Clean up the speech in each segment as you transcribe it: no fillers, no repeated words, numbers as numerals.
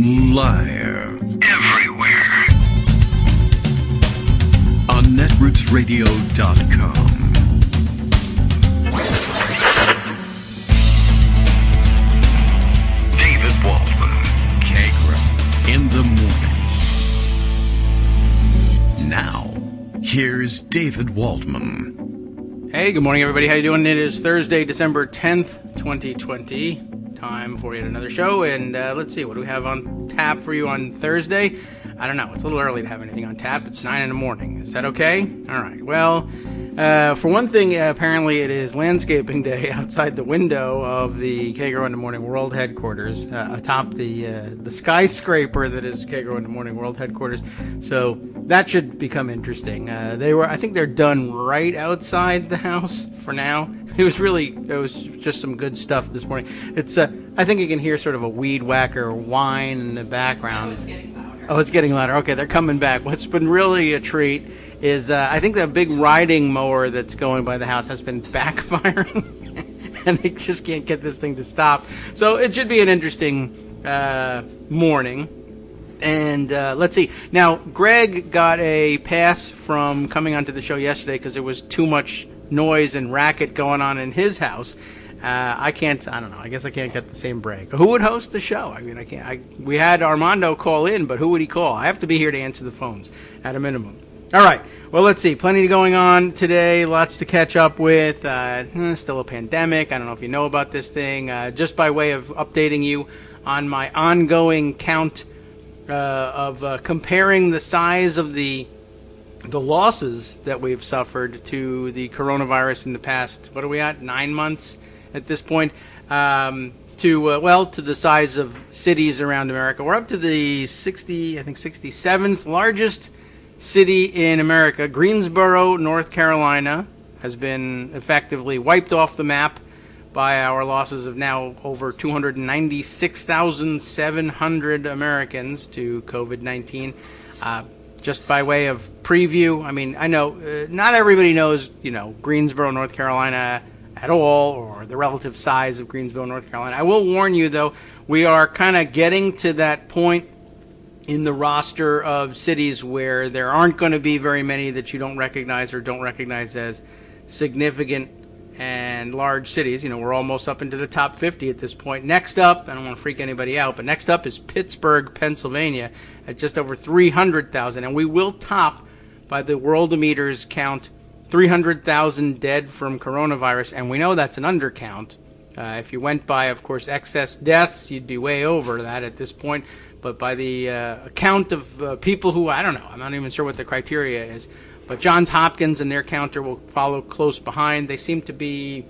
Live. Everywhere. On netrootsradio.com. David Waldman. Kagro. In the morning. Now, here's David Waldman. Hey, good morning, everybody. How you doing? It is Thursday, December 10th, 2020. Time for yet another show, and let's see, what do we have on tap for you on Thursday? I don't know. It's a little early to have anything on tap. It's 9 in the morning. Is that okay? All right. Well, for one thing, apparently it is landscaping day outside the window of the Kagro in the Morning World headquarters, atop the skyscraper that is Kagro in the Morning World headquarters. So that should become interesting. I think they're done right outside the house for now. It was just some good stuff this morning. It's I think you can hear sort of a weed whacker whine in the background. It's getting louder. Oh, it's getting louder. Okay, they're coming back. What's been really a treat is I think that big riding mower that's going by the house has been backfiring, and they just can't get this thing to stop. So it should be an interesting morning. And let's see. Now, Greg got a pass from coming onto the show yesterday because there was too much noise and racket going on in his house. I don't know. I guess I can't get the same break. Who would host the show? I mean, I can't. We had Armando call in, but who would he call? I have to be here to answer the phones at a minimum. All right. Well, let's see. Plenty going on today. Lots to catch up with. Still a pandemic. I don't know if you know about this thing. Just by way of updating you on my ongoing count of comparing the size of the losses that we've suffered to the coronavirus in the past, what are we at, 9 months at this point, to the size of cities around America. We're up to the 67th largest city in America. Greensboro, North Carolina, has been effectively wiped off the map by our losses of now over 296,700 Americans to COVID-19. Just by way of preview, I mean, I know not everybody knows, Greensboro, North Carolina at all, or the relative size of Greensboro, North Carolina. I will warn you, though, we are kind of getting to that point in the roster of cities where there aren't going to be very many that you don't recognize or don't recognize as significant and large cities. We're almost up into the top 50 at this point. Next up, I don't want to freak anybody out, but next up is Pittsburgh, Pennsylvania, at just over 300,000. And we will top, by the Worldometers count, 300,000 dead from coronavirus. And we know that's an undercount. If you went by, of course, excess deaths, you'd be way over that at this point. But by the count of people who, I don't know, I'm not even sure what the criteria is. But Johns Hopkins and their counter will follow close behind. They seem to be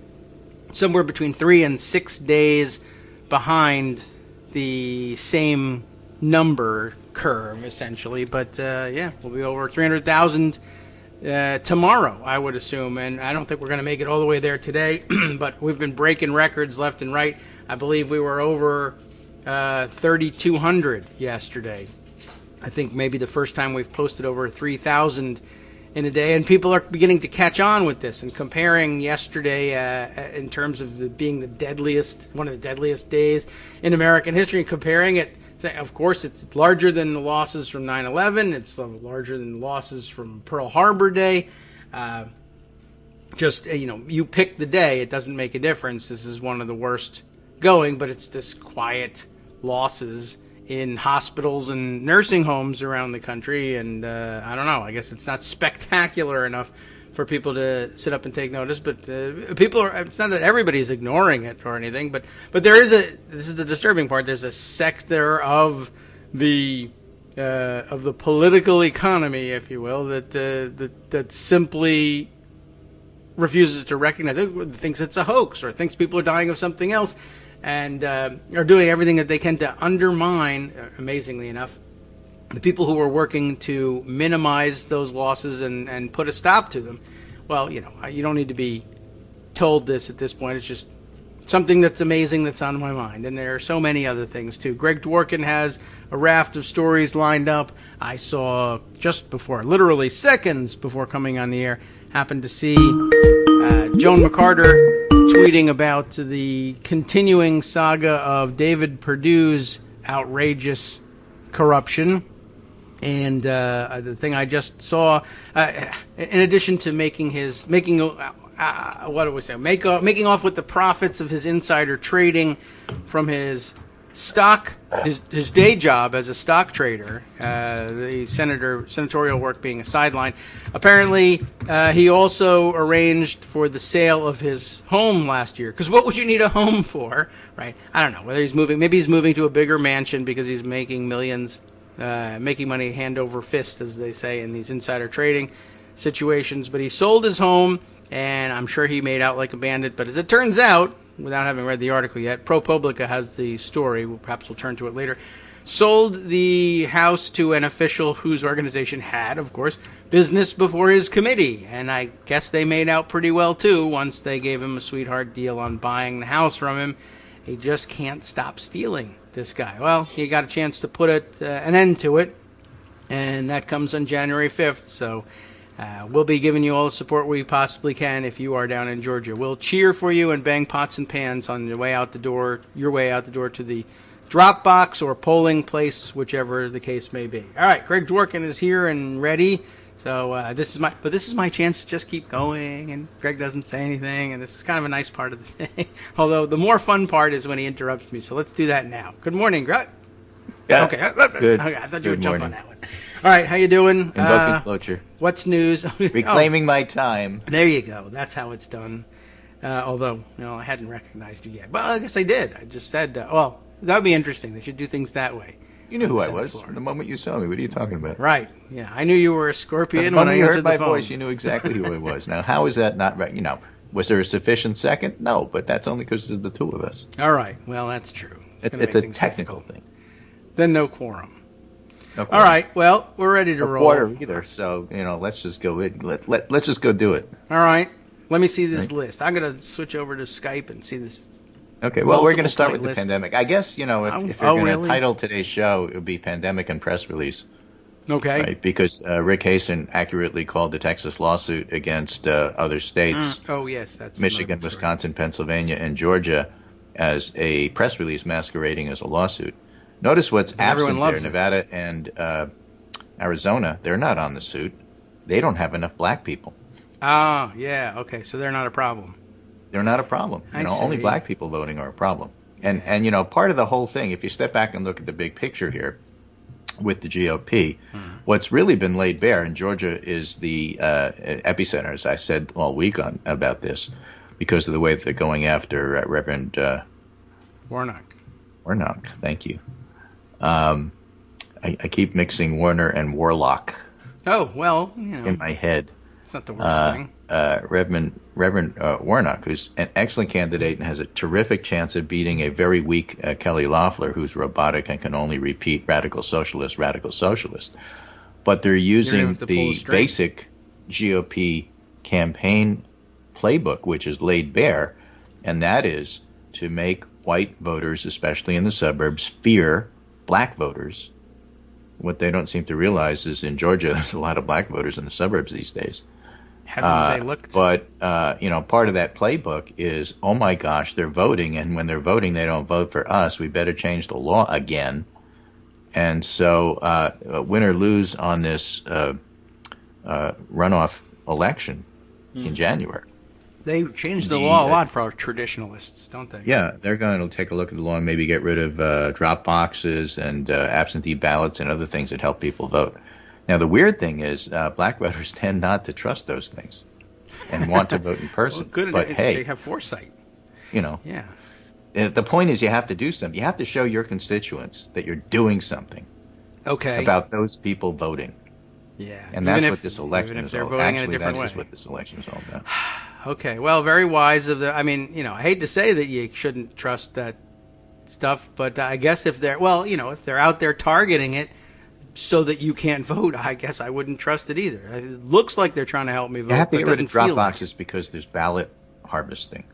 somewhere between 3 and 6 days behind the same number curve, essentially. But, we'll be over 300,000 tomorrow, I would assume. And I don't think we're going to make it all the way there today. But we've been breaking records left and right. I believe we were over 3,200 yesterday. I think maybe the first time we've posted over 3,000 in a day, and people are beginning to catch on with this and comparing yesterday in terms of being one of the deadliest days in American history, and comparing it. Of course, it's larger than the losses from 9/11. It's larger than the losses from Pearl Harbor Day. You pick the day; it doesn't make a difference. This is one of the worst going, but it's this quiet losses in hospitals and nursing homes around the country, and I don't know, I guess it's not spectacular enough for people to sit up and take notice, but it's not that everybody's ignoring it or anything, but this is the disturbing part, there's a sector of the political economy, if you will, that simply refuses to recognize it, thinks it's a hoax, or thinks people are dying of something else, and are doing everything that they can to undermine, amazingly enough, the people who are working to minimize those losses and put a stop to them. Well, you don't need to be told this at this point. It's just something that's amazing that's on my mind. And there are so many other things, too. Greg Dworkin has a raft of stories lined up. I saw literally seconds before coming on the air, happened to see Joan McCarter tweeting about the continuing saga of David Perdue's outrageous corruption. And the thing I just saw, in addition to making off with the profits of his insider trading from his his day job as a stock trader, the senatorial work being a sideline. Apparently, he also arranged for the sale of his home last year. Because what would you need a home for, right? I don't know whether he's moving. Maybe he's moving to a bigger mansion because he's making millions. Making money hand over fist, as they say in these insider trading situations. But he sold his home, and I'm sure he made out like a bandit. But as it turns out, without having read the article yet, ProPublica has the story. Perhaps we'll turn to it later. Sold the house to an official whose organization had, of course, business before his committee. And I guess they made out pretty well, too, once they gave him a sweetheart deal on buying the house from him. He just can't stop stealing. This guy. Well, he got a chance to put an end to it, and that comes on January 5th. So we'll be giving you all the support we possibly can if you are down in Georgia. We'll cheer for you and bang pots and pans on your way out the door to the drop box or polling place, whichever the case may be. All right, Greg Dworkin is here and ready. So this is my chance to just keep going, and Greg doesn't say anything, and this is kind of a nice part of the day. Although the more fun part is when he interrupts me. So let's do that now. Good morning, Greg. Yeah. Okay. Good. Okay, I thought you would Good jump morning. on that one. All right, how you doing? Invoking cloture. What's news? Reclaiming my time. There you go. That's how it's done. Although, I hadn't recognized you yet. Well, I guess I did. I just said, that would be interesting. They should do things that way. You knew who I was the moment you saw me. What are you talking about? Right. Yeah, I knew you were a scorpion the when I moment you answered heard my the phone. voice, you knew exactly who I was. Now, how is that not right? Was there a sufficient second? No, but that's only because there's the two of us. All right. Well, that's true. It's a technical thing. Then no quorum. No quorum. All right. Well, we're ready to No roll. quarter either. So let's just go. Let's just go do it. All right. Let me see this list. I'm going to switch over to Skype and see this. Okay. Well, we're going to start point with list. the pandemic. I guess if you're going really? to title today's show, it would be "Pandemic and Press Release." Okay. Right, because Rick Hasen accurately called the Texas lawsuit against other states, Oh, yes. That's Michigan, another story. Wisconsin, Pennsylvania, and Georgia, as a press release masquerading as a lawsuit. Notice what's absent there. Nevada and Arizona, they're not on the suit. They don't have enough black people. Ah, yeah. Okay. So they're not a problem. They're not a problem. Only see. black people voting are a problem. And part of the whole thing, if you step back and look at the big picture here with the GOP, what's really been laid bare, and Georgia is the epicenter, as I said all week about this, because of the way that they're going after Reverend Warnock. Thank you. I keep mixing Warner and Warlock. Oh, well, in my head. It's not the worst thing. Reverend Warnock, who's an excellent candidate and has a terrific chance of beating a very weak Kelly Loeffler, who's robotic and can only repeat radical socialist. But they're using the basic GOP campaign playbook, which is laid bare, and that is to make white voters, especially in the suburbs, fear black voters. What they don't seem to realize is in Georgia, there's a lot of black voters in the suburbs these days. Haven't they looked? But, part of that playbook is, oh, my gosh, they're voting, and when they're voting, they don't vote for us. We better change the law again. And so win or lose on this runoff election in January. They changed the law a lot for our traditionalists, don't they? Yeah, they're going to take a look at the law and maybe get rid of drop boxes and absentee ballots and other things that help people vote. Now, the weird thing is black voters tend not to trust those things and want to vote in person. Well, good, but, hey, they have foresight. Yeah. The point is you have to do something. You have to show your constituents that you're doing something about those people voting. Yeah. And that's what this election is all about. Actually, that is what this election is all about. Okay. Well, very wise of I hate to say that you shouldn't trust that stuff, but I guess if they're out there targeting it so that you can't vote, I guess I wouldn't trust it either. It looks like they're trying to help me vote. You have to get rid of drop like boxes because there's ballot harvesting.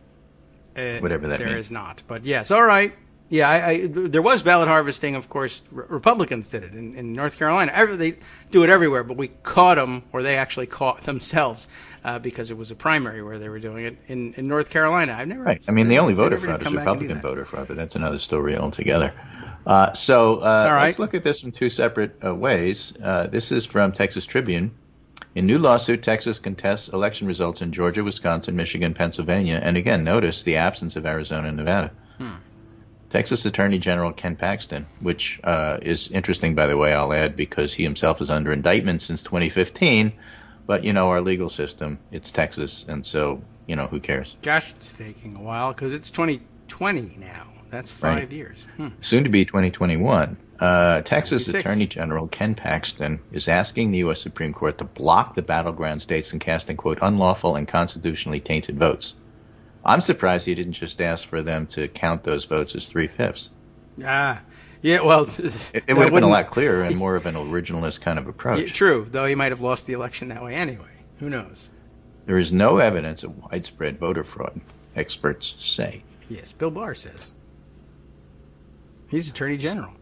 Whatever that means. There is not. But yes, all right. Yeah, there was ballot harvesting, of course. Republicans did it in North Carolina. They do it everywhere, but we caught them, or they actually caught themselves, because it was a primary where they were doing it in North Carolina. I've never. Right. I mean, the only voter fraud is Republican voter fraud, but that's another story altogether. right. Let's look at this in two separate ways. This is from Texas Tribune. In new lawsuit, Texas contests election results in Georgia, Wisconsin, Michigan, Pennsylvania, and again, notice the absence of Arizona and Nevada. Texas Attorney General Ken Paxton, which is interesting, by the way, I'll add, because he himself is under indictment since 2015. But, our legal system, it's Texas, and so, who cares? Gosh, it's taking a while because it's 2020 now. That's 5 years. Soon to be 2021. Texas 26. Attorney General Ken Paxton is asking the U.S. Supreme Court to block the battleground states from casting, quote, unlawful and constitutionally tainted votes. I'm surprised he didn't just ask for them to count those votes as 3/5. Yeah, well... It would have been a lot clearer and more of an originalist kind of approach. Yeah, true, though he might have lost the election that way anyway. Who knows? There is no evidence of widespread voter fraud, experts say. Yes, Bill Barr says. He's Attorney General.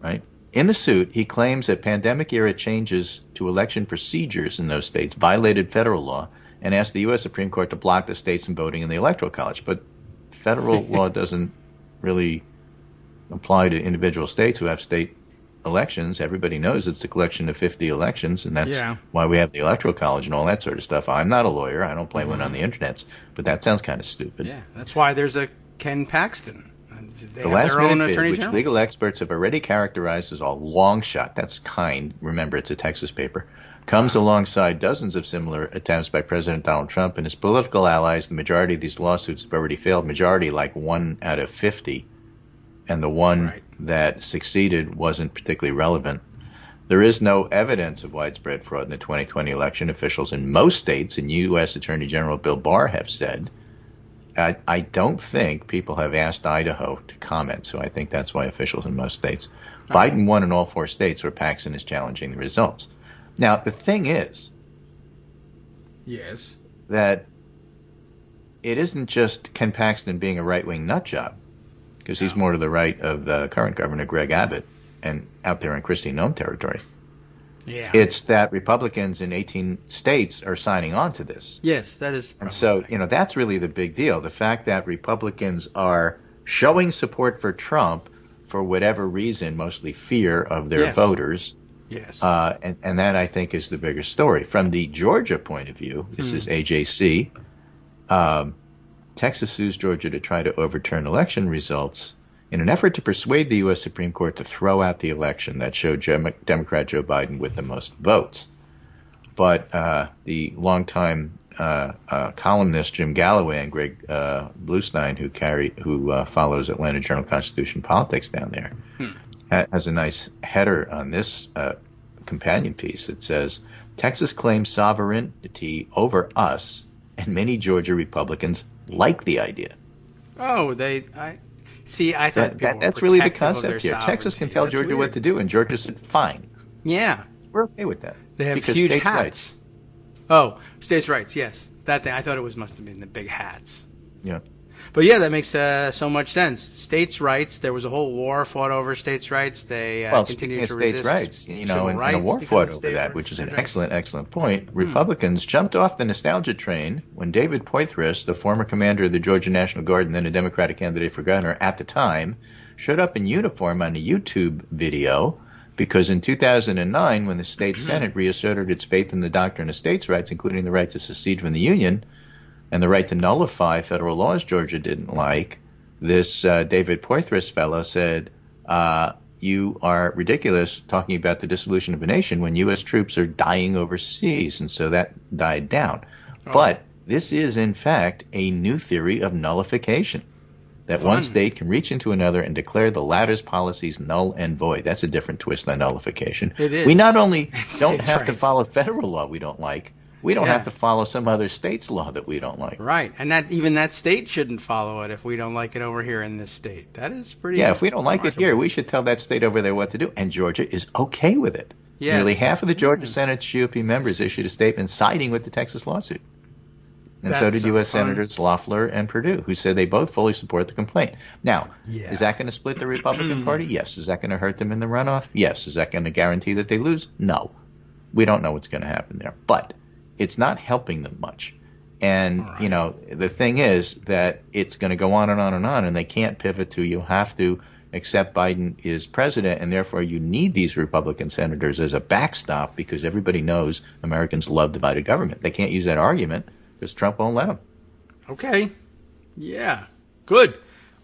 Right? In the suit, he claims that pandemic-era changes to election procedures in those states violated federal law and asked the U.S. Supreme Court to block the states from voting in the Electoral College. But federal law doesn't really apply to individual states who have state elections. Everybody knows it's a collection of 50 elections, and that's why we have the Electoral College and all that sort of stuff. I'm not a lawyer. I don't play one on the internet, but that sounds kind of stupid. Yeah, that's why there's a Ken Paxton. They the have last their own minute attorney bid, which general. legal experts have already characterized as a long shot, that's kind, remember it's a Texas paper, comes alongside dozens of similar attempts by President Donald Trump and his political allies. The majority of these lawsuits have already failed, majority like 1 out of 50, and the one that succeeded wasn't particularly relevant. There is no evidence of widespread fraud in the 2020 election. Officials in most states and U.S. Attorney General Bill Barr have said. I don't think people have asked Idaho to comment, so I think that's why officials in most states. Biden won in all 4 states where Paxton is challenging the results. Now, the thing is that it isn't just Ken Paxton being a right-wing nutjob, because he's more to the right of the current governor, Greg Abbott, and out there in Kristi Noem territory. Yeah. It's that Republicans in 18 states are signing on to this. Yes, that is. And so, that's really the big deal. The fact that Republicans are showing support for Trump for whatever reason, mostly fear of their voters. Yes. And that, I think, is the bigger story. From the Georgia point of view, this is AJC, Texas sues Georgia to try to overturn election results in an effort to persuade the U.S. Supreme Court to throw out the election that showed Democrat Joe Biden with the most votes. But the longtime columnist Jim Galloway and Greg Bluestein, who follows Atlanta Journal-Constitution Politics down there, has a nice header on this companion piece that says, Texas claims sovereignty over us, and many Georgia Republicans like the idea. Oh, I thought that's really the concept here. Texas can tell Georgia what to do, and Georgia said, fine. Yeah. We're okay with that. They have because huge states' hats. rights. Oh, states' rights, yes. That thing, I thought must have been the big hats. Yeah. But yeah, that makes so much sense. States' rights, there was a whole war fought over states' rights. They continued to resist states' rights, and a war because fought of over that, which is an rights. excellent point. Republicans jumped off the nostalgia train when David Poitras, the former commander of the Georgia National Guard and then a Democratic candidate for governor at the time, showed up in uniform on a YouTube video because in 2009, when the state Senate reasserted its faith in the doctrine of states' rights, including the right to secede from the Union, and the right to nullify federal laws Georgia didn't like, this David Poitras fellow said, you are ridiculous talking about the dissolution of a nation when U.S. troops are dying overseas. And so that died down. But this is, in fact, a new theory of nullification, that one state can reach into another and declare the latter's policies null and void. That's a different twist than nullification. It is. We not only don't have to rights. follow federal law we don't like, we don't have to follow some other state's law that we don't like. Right, and even that state shouldn't follow it if we don't like it over here in this state. That is pretty. Yeah, if we don't like it here, we should tell that state over there what to do, and Georgia is okay with it. Yes. Nearly half of the Georgia Senate's GOP members issued a statement siding with the Texas lawsuit. And so did U.S. Senators Loeffler and Perdue, who said they both fully support the complaint. Now, is that going to split the Republican Party? Yes. Is that going to hurt them in the runoff? Yes. Is that going to guarantee that they lose? No. We don't know what's going to happen there. But it's not helping them much. And, the thing is that it's going to go on and on and on, and they can't pivot to you have to except Biden is president, and therefore you need these Republican senators as a backstop because everybody knows Americans love divided government. They can't use that argument because Trump won't let them. Okay. Yeah. Good.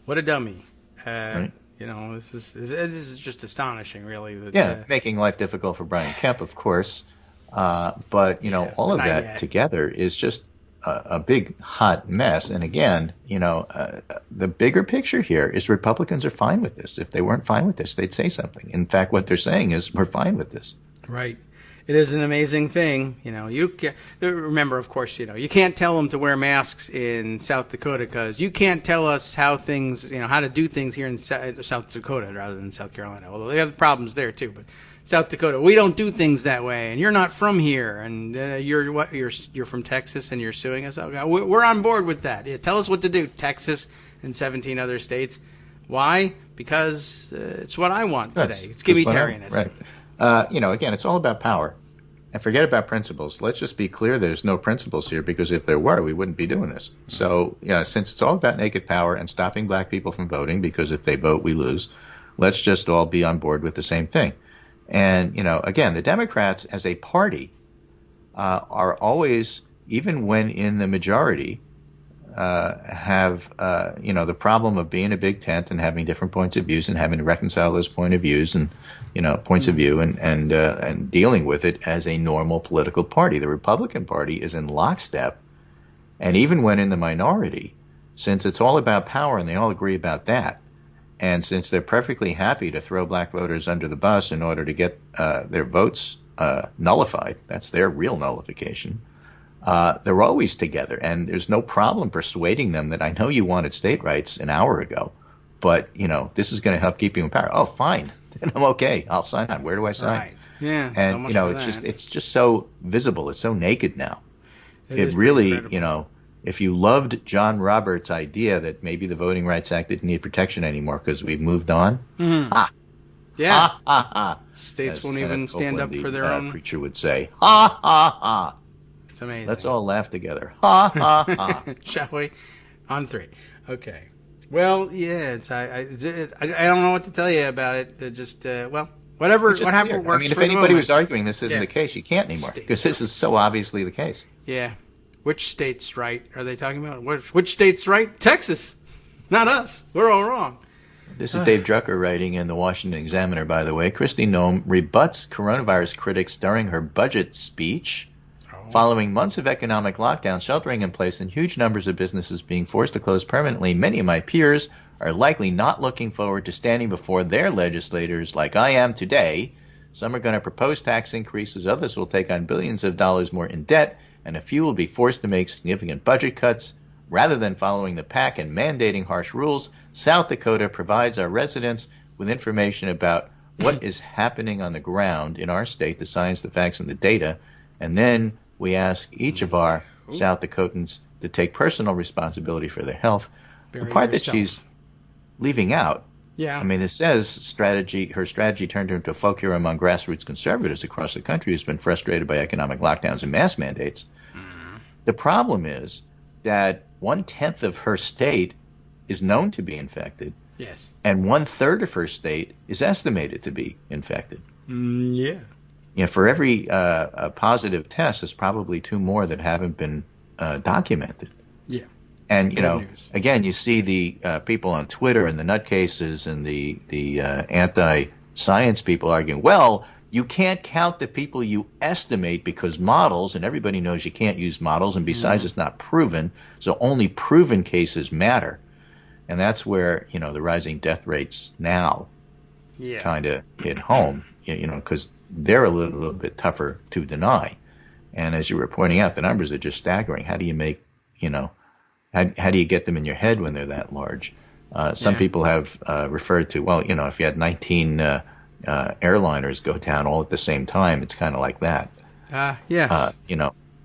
What a dummy. Right. This is just astonishing, really. That, making life difficult for Brian Kemp, of course. But, all of that yet. Together is just a big hot mess. And again, the bigger picture here is Republicans are fine with this. If they weren't fine with this, they'd say something. In fact, what they're saying is we're fine with this. Right. It is an amazing thing. You can, remember, of course, you can't tell them to wear masks in South Dakota because you can't tell us how things, how to do things here in South Dakota rather than South Carolina. Although they have problems there too, but South Dakota, we don't do things that way, and you're not from here, and you're from Texas, and you're suing us. Okay, we're on board with that. Yeah, tell us what to do, Texas and 17 other states. Why? Because it's what I want today. It's gibbetarianism. Right. Again, it's all about power, and forget about principles. Let's just be clear: there's no principles here, because if there were, we wouldn't be doing this. So, since it's all about naked power and stopping black people from voting, because if they vote, we lose. Let's just all be on board with the same thing. And, again, the Democrats as a party are always, even when in the majority, have, the problem of being a big tent and having different points of views and having to reconcile those point of views and, points of view and dealing with it as a normal political party. The Republican Party is in lockstep. And even when in the minority, since it's all about power and they all agree about that, and since they're perfectly happy to throw black voters under the bus in order to get their votes nullified, that's their real nullification, they're always together. And there's no problem persuading them that I know you wanted state rights an hour ago, but, this is going to help keep you in power. Oh, fine. Then I'm okay. I'll sign on. Where do I sign? Right. Yeah. And, so it's just so visible. It's so naked now. It really, incredible. If you loved John Roberts' idea that maybe the Voting Rights Act didn't need protection anymore because we've moved on, yeah, ha. States As won't Kenneth even stand Copeland, up for their the own. preacher would say, ha, ha, ha. It's amazing. Let's all laugh together. Ha, ha, ha. Shall we? On three. Okay. Well, yeah, I don't know what to tell you about it. Whatever works. If anybody was arguing this isn't the case, you can't anymore because this is so obviously the case. Yeah. Which state's right are they talking about? Which state's right? Texas. Not us. We're all wrong. This is Dave Drucker writing in the Washington Examiner, by the way. Kristi Noem rebuts coronavirus critics during her budget speech. Following months of economic lockdown, sheltering in place, and huge numbers of businesses being forced to close permanently, many of my peers are likely not looking forward to standing before their legislators like I am today. Some are going to propose tax increases, others will take on billions of dollars more in debt, and a few will be forced to make significant budget cuts. Rather than following the pack and mandating harsh rules, South Dakota provides our residents with information about what is happening on the ground in our state, the science, the facts, and the data, and then we ask each of our South Dakotans to take personal responsibility for their health. The part that she's leaving out, it says her strategy turned her into a folk hero among grassroots conservatives across the country who's been frustrated by economic lockdowns and mass mandates. The problem is that 1/10 of her state is known to be infected. Yes. And 1/3 of her state is estimated to be infected. Yeah. For every positive test, there's probably 2 more that haven't been documented. Yeah. And, again, you see the people on Twitter and the nutcases and the anti-science people arguing, well, you can't count the people you estimate because models, and everybody knows you can't use models, and besides it's not proven, so only proven cases matter. And that's where, the rising death rates now kind of hit home, because they're a little bit tougher to deny. And as you were pointing out, the numbers are just staggering. How do you make, how do you get them in your head when they're that large? Some people have referred to, well, if you had 19 airliners go down all at the same time, it's kind of like that. Yes.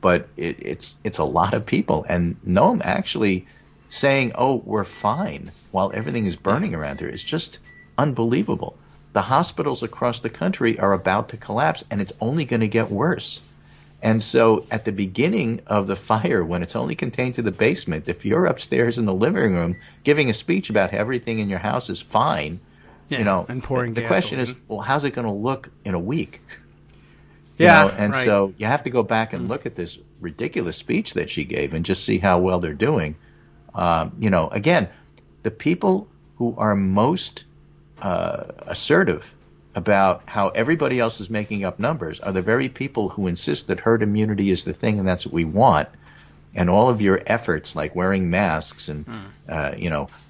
But it's a lot of people. And Noam actually saying, oh, we're fine while everything is burning around here is just unbelievable. The hospitals across the country are about to collapse, and it's only going to get worse. And so at the beginning of the fire, when it's only contained to the basement, if you're upstairs in the living room giving a speech about everything in your house is fine, Yeah, and pouring the gasoline. question is, well, how's it going to look in a week? Right. So you have to go back and look at this ridiculous speech that she gave and just see how well they're doing. Again, the people who are most assertive about how everybody else is making up numbers are the very people who insist that herd immunity is the thing and that's what we want. And all of your efforts, like wearing masks and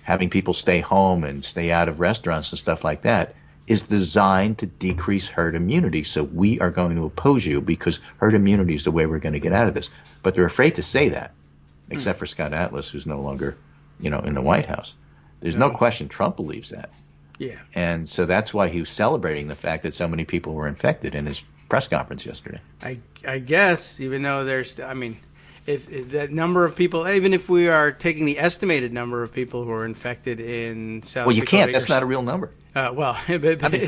having people stay home and stay out of restaurants and stuff like that, is designed to decrease herd immunity. So we are going to oppose you because herd immunity is the way we're going to get out of this. But they're afraid to say that, except for Scott Atlas, who's no longer, in the White House. There's no question Trump believes that. Yeah. And so that's why he was celebrating the fact that so many people were infected in his press conference yesterday. I guess, even though if that number of people, even if we are taking the estimated number of people who are infected in South Dakota. Well, you can't. That's not a real number. How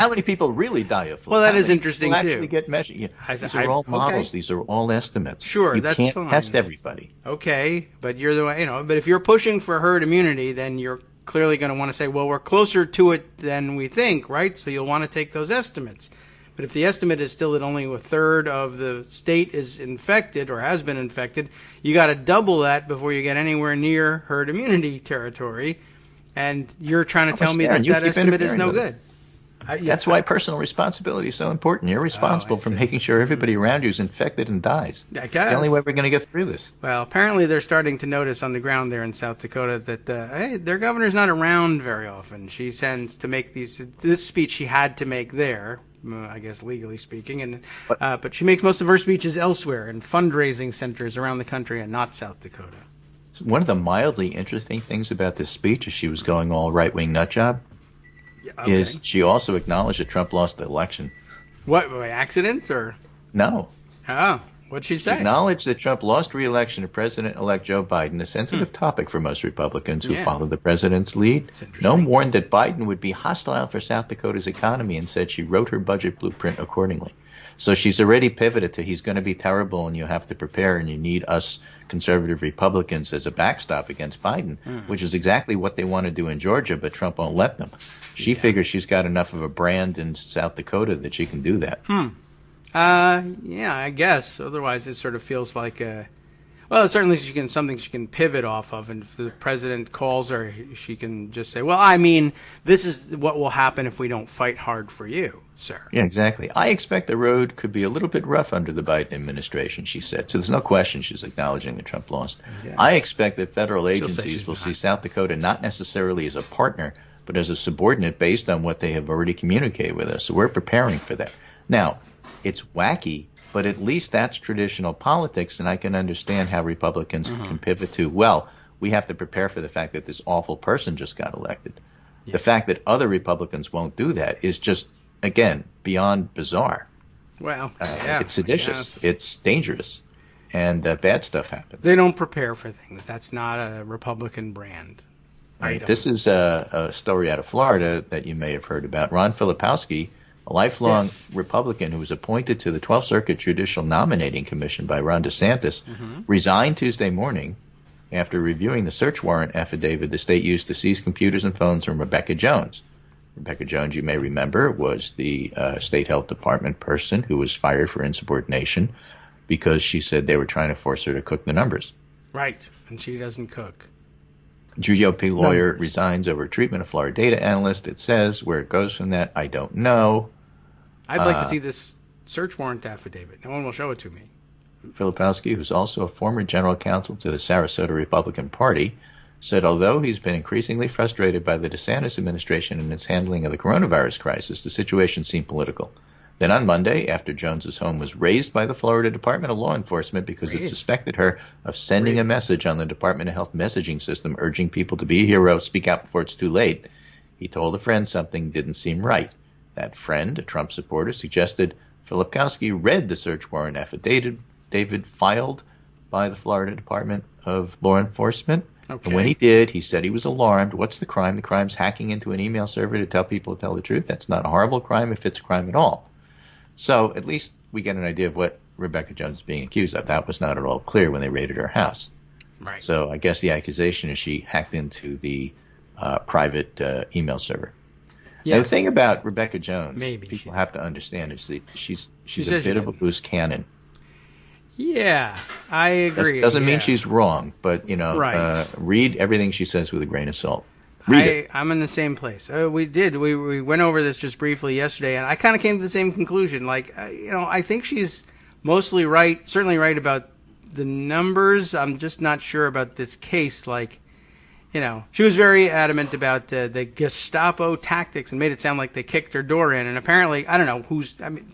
many people really die of flu? Well, that is interesting, too. Actually get measured. These are all models. Okay. These are all estimates. Sure, you that's can't fine. test everybody. Okay, but you're the one, but if you're pushing for herd immunity, then you're clearly going to want to say, well, we're closer to it than we think, right? So you'll want to take those estimates. But if the estimate is still that only a third of the state is infected or has been infected, you got to double that before you get anywhere near herd immunity territory. And you're trying to tell me that estimate is no good. That's why personal responsibility is so important. You're responsible for making sure everybody around you is infected and dies. I guess. It's the only way we're going to get through this. Well, apparently they're starting to notice on the ground there in South Dakota that their governor's not around very often. She tends to make this speech she had to make there, I guess legally speaking, but she makes most of her speeches elsewhere in fundraising centers around the country and not South Dakota. One of the mildly interesting things about this speech as she was going all right-wing nut job is she also acknowledged that Trump lost the election. What, by accident or? No. Oh, what'd she say? She acknowledged that Trump lost re-election to President-elect Joe Biden, a sensitive topic for most Republicans who follow the president's lead. Noem warned that Biden would be hostile for South Dakota's economy and said she wrote her budget blueprint accordingly. So she's already pivoted to he's going to be terrible and you have to prepare and you need us conservative Republicans as a backstop against Biden, which is exactly what they want to do in Georgia, but Trump won't let them. She figures she's got enough of a brand in South Dakota that she can do that. Yeah, I guess. Otherwise, it sort of feels like certainly something she can pivot off of. And if the president calls her, she can just say, well, I mean, this is what will happen if we don't fight hard for you, sir. Yeah, exactly. I expect the road could be a little bit rough under the Biden administration, she said. So there's no question she's acknowledging that Trump lost. Yes. I expect that federal agencies will see South Dakota not necessarily as a partner, but as a subordinate based on what they have already communicated with us. So we're preparing for that. Now, it's wacky, but at least that's traditional politics, and I can understand how Republicans can pivot to, well, we have to prepare for the fact that this awful person just got elected. Yeah. The fact that other Republicans won't do that is just, again, beyond bizarre. Well, it's seditious. It's dangerous. And bad stuff happens. They don't prepare for things. That's not a Republican brand. Right. This is a story out of Florida that you may have heard about. Ron Filipowski, a lifelong Republican who was appointed to the 12th Circuit Judicial Nominating Commission by Ron DeSantis, resigned Tuesday morning after reviewing the search warrant affidavit the state used to seize computers and phones from Rebecca Jones. Rebecca Jones, you may remember, was the state health department person who was fired for insubordination because she said they were trying to force her to cook the numbers. Right, and she doesn't cook. GOP lawyer resigns over treatment of Florida data analyst. It says where it goes from that, I don't know. I'd like to see this search warrant affidavit. No one will show it to me. Filipowski, who's also a former general counsel to the Sarasota Republican Party, said although he's been increasingly frustrated by the DeSantis administration and its handling of the coronavirus crisis, the situation seemed political. Then on Monday, after Jones's home was raised by the Florida Department of Law Enforcement because it suspected her of sending a message on the Department of Health messaging system urging people to be a hero, speak out before it's too late, he told a friend something didn't seem right. That friend, a Trump supporter, suggested Filipowski read the search warrant affidavit filed by the Florida Department of Law Enforcement. Okay. And when he did, he said he was alarmed. What's the crime? The crime's hacking into an email server to tell people to tell the truth. That's not a horrible crime if it's a crime at all. So at least we get an idea of what Rebecca Jones is being accused of. That was not at all clear when they raided her house. Right. So I guess the accusation is she hacked into the private email server. Now, the thing about Rebecca Jones, Maybe people have to understand, is that she's a says bit of a loose cannon. Yeah, I agree. Doesn't mean she's wrong, but Right. read everything she says with a grain of salt. Read it. I'm in the same place. We went over this just briefly yesterday, and I kind of came to the same conclusion. Like, I think she's mostly right, certainly right about the numbers. I'm just not sure about this case. Like, she was very adamant about the Gestapo tactics and made it sound like they kicked her door in. And apparently, I don't know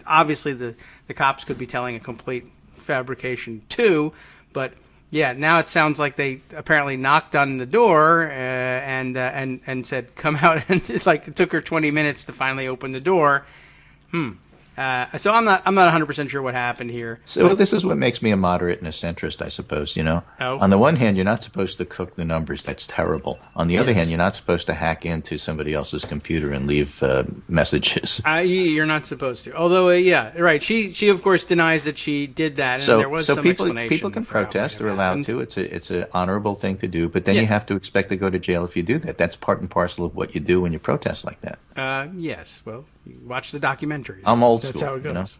obviously the cops could be telling a complete fabrication too, but yeah, now it sounds like they apparently knocked on the door and said, "Come out," and it took her 20 minutes to finally open the door. So I'm not 100% sure what happened here. So this is what makes me a moderate and a centrist, I suppose, Oh. On the one hand, you're not supposed to cook the numbers. That's terrible. On the other hand, you're not supposed to hack into somebody else's computer and leave messages. You're not supposed to. Although, yeah, right. She of course denies that she did that, and there was some explanation. People can protest. They're allowed to. It's an honorable thing to do. But then you have to expect to go to jail if you do that. That's part and parcel of what you do when you protest like that. Yes. Well, you watch the documentaries. I'm old That's school. how it goes.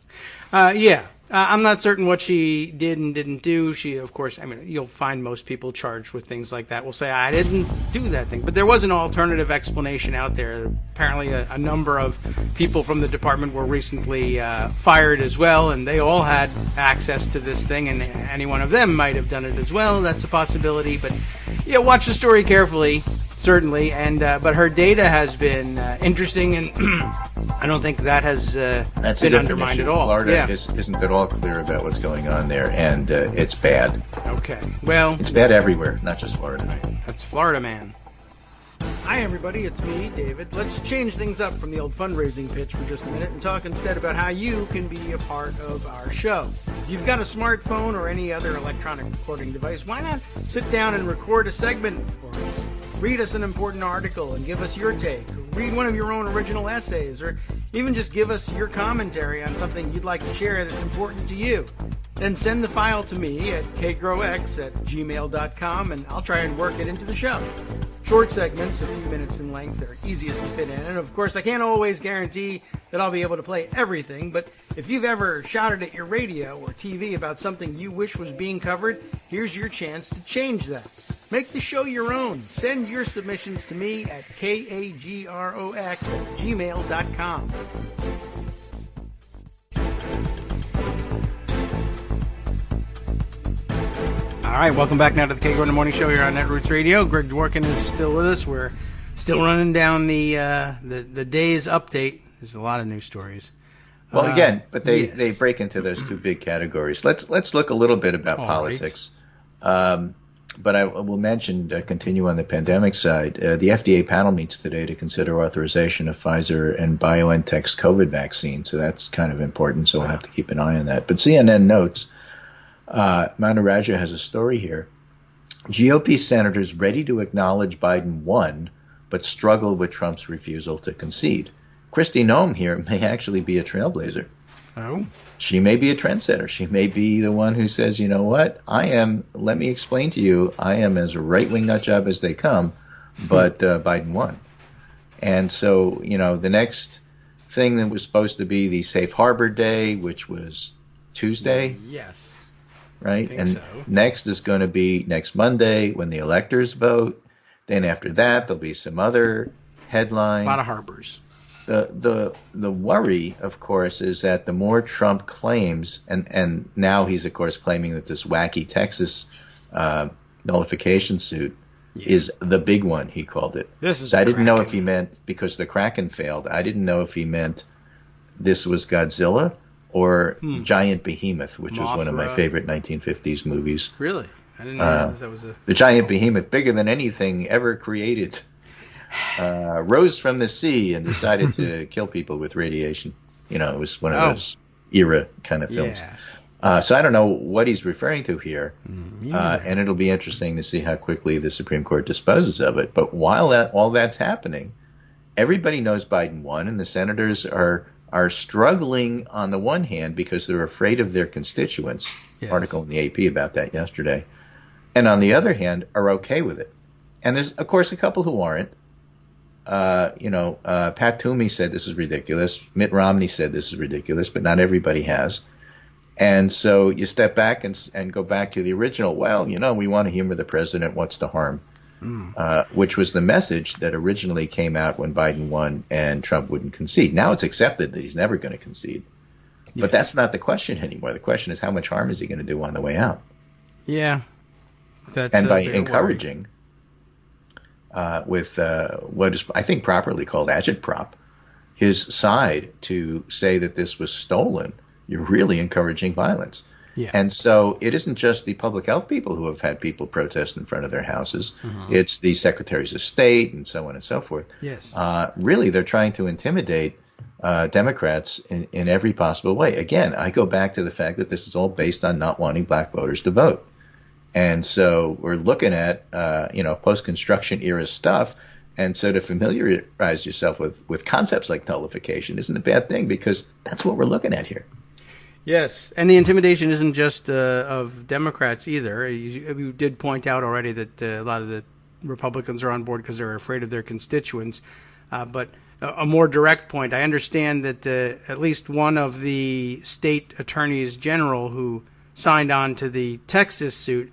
I'm not certain what she did and didn't do. She, of course, you'll find most people charged with things like that will say, I didn't do that thing. But there was an alternative explanation out there. Apparently a number of people from the department were recently fired as well, and they all had access to this thing, and any one of them might have done it as well. That's a possibility. But, watch the story carefully. Certainly, and but her data has been interesting, and I don't think that has been undermined at all. Florida isn't at all clear about what's going on there, and it's bad. Okay, well, it's bad everywhere, not just Florida. That's Florida man. Hi everybody, it's me, David. Let's change things up from the old fundraising pitch for just a minute and talk instead about how you can be a part of our show. If you've got a smartphone or any other electronic recording device, why not sit down and record a segment for us? Read us an important article and give us your take. Read one of your own original essays, or even just give us your commentary on something you'd like to share that's important to you. Then send the file to me at kagrox@gmail.com, and I'll try and work it into the show. Short segments, a few minutes in length, are easiest to fit in. And of course, I can't always guarantee that I'll be able to play everything, but if you've ever shouted at your radio or TV about something you wish was being covered, here's your chance to change that. Make the show your own. Send your submissions to me at kagrox@gmail.com. All right, welcome back now to the Kagro in the Morning Show here on Netroots Radio. Greg Dworkin is still with us. We're still running down the day's update. There's a lot of news stories. Well, again, but they break into those two big categories. Let's look a little bit about politics. Right. But I will mention, continue on the pandemic side. The FDA panel meets today to consider authorization of Pfizer and BioNTech's COVID vaccine. So that's kind of important. So we'll have to keep an eye on that. But CNN notes, Manu Raja has a story here. GOP senators ready to acknowledge Biden won, but struggle with Trump's refusal to concede. Kristi Noem here may actually be a trailblazer. Oh. She may be a trendsetter. She may be the one who says, you know what, let me explain to you, I am as right-wing nutjob as they come, but Biden won. And so, the next thing that was supposed to be the Safe Harbor Day, which was Tuesday. Yes. Right? And next is going to be next Monday when the electors vote. Then after that, there'll be some other headline. A lot of harbors. The worry, of course, is that the more Trump claims, and now he's, of course, claiming that this wacky Texas nullification suit is the big one, he called it. I didn't know if he meant, because the Kraken failed, I didn't know if he meant this was Godzilla or Giant Behemoth, which was one of my favorite 1950s movies. Really? I didn't know that was the Giant Behemoth, bigger than anything ever created. Rose from the sea and decided to kill people with radiation. It was one of those era kind of films. Yes. So I don't know what he's referring to here, and it'll be interesting to see how quickly the Supreme Court disposes of it. But while all that's happening, everybody knows Biden won, and the senators are struggling on the one hand because they're afraid of their constituents. Yes. Article in the AP about that yesterday. And on the other hand, are okay with it. And there's, of course, a couple who aren't. Pat Toomey said this is ridiculous. Mitt Romney said this is ridiculous, but not everybody has. And so you step back and go back to the original. Well, we want to humor the president. What's the harm? Which was the message that originally came out when Biden won and Trump wouldn't concede. Now it's accepted that he's never going to concede. Yes. But that's not the question anymore. The question is how much harm is he going to do on the way out? Yeah. And by encouraging with what is, I think, properly called agitprop, his side to say that this was stolen, you're really encouraging violence. Yeah. And so it isn't just the public health people who have had people protest in front of their houses. It's the secretaries of state and so on and so forth. Yes. Really, they're trying to intimidate Democrats in every possible way. Again, I go back to the fact that this is all based on not wanting black voters to vote. And so we're looking at, post-construction era stuff. And so to familiarize yourself with concepts like nullification isn't a bad thing because that's what we're looking at here. Yes, and the intimidation isn't just of Democrats either. You did point out already that a lot of the Republicans are on board because they're afraid of their constituents. But a more direct point, I understand that at least one of the state attorneys general who signed on to the Texas suit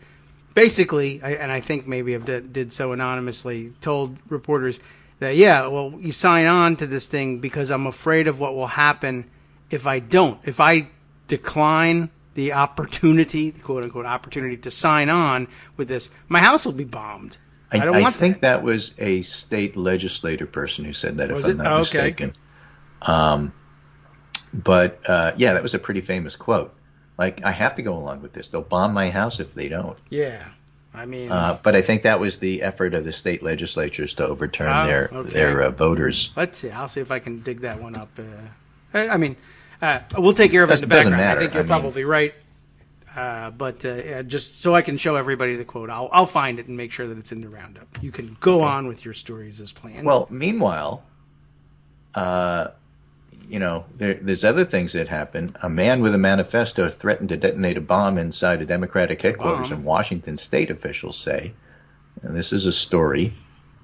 basically, and I think maybe did so anonymously, told reporters that, you sign on to this thing because I'm afraid of what will happen if I don't. If I decline the opportunity, the quote-unquote opportunity to sign on with this, my house will be bombed. I think that was a state legislator person who said that, if I'm not mistaken. But that was a pretty famous quote. Like, I have to go along with this. They'll bomb my house if they don't. Yeah. I mean, but I think that was the effort of the state legislatures to overturn their voters. Let's see. I'll see if I can dig that one up. We'll take care of it in the background. I think you're probably right. But just so I can show everybody the quote, I'll find it and make sure that it's in the roundup. You can go on with your stories as planned. Well, meanwhile, there's other things that happen. A man with a manifesto threatened to detonate a bomb inside a Democratic headquarters in Washington state, officials say. And this is a story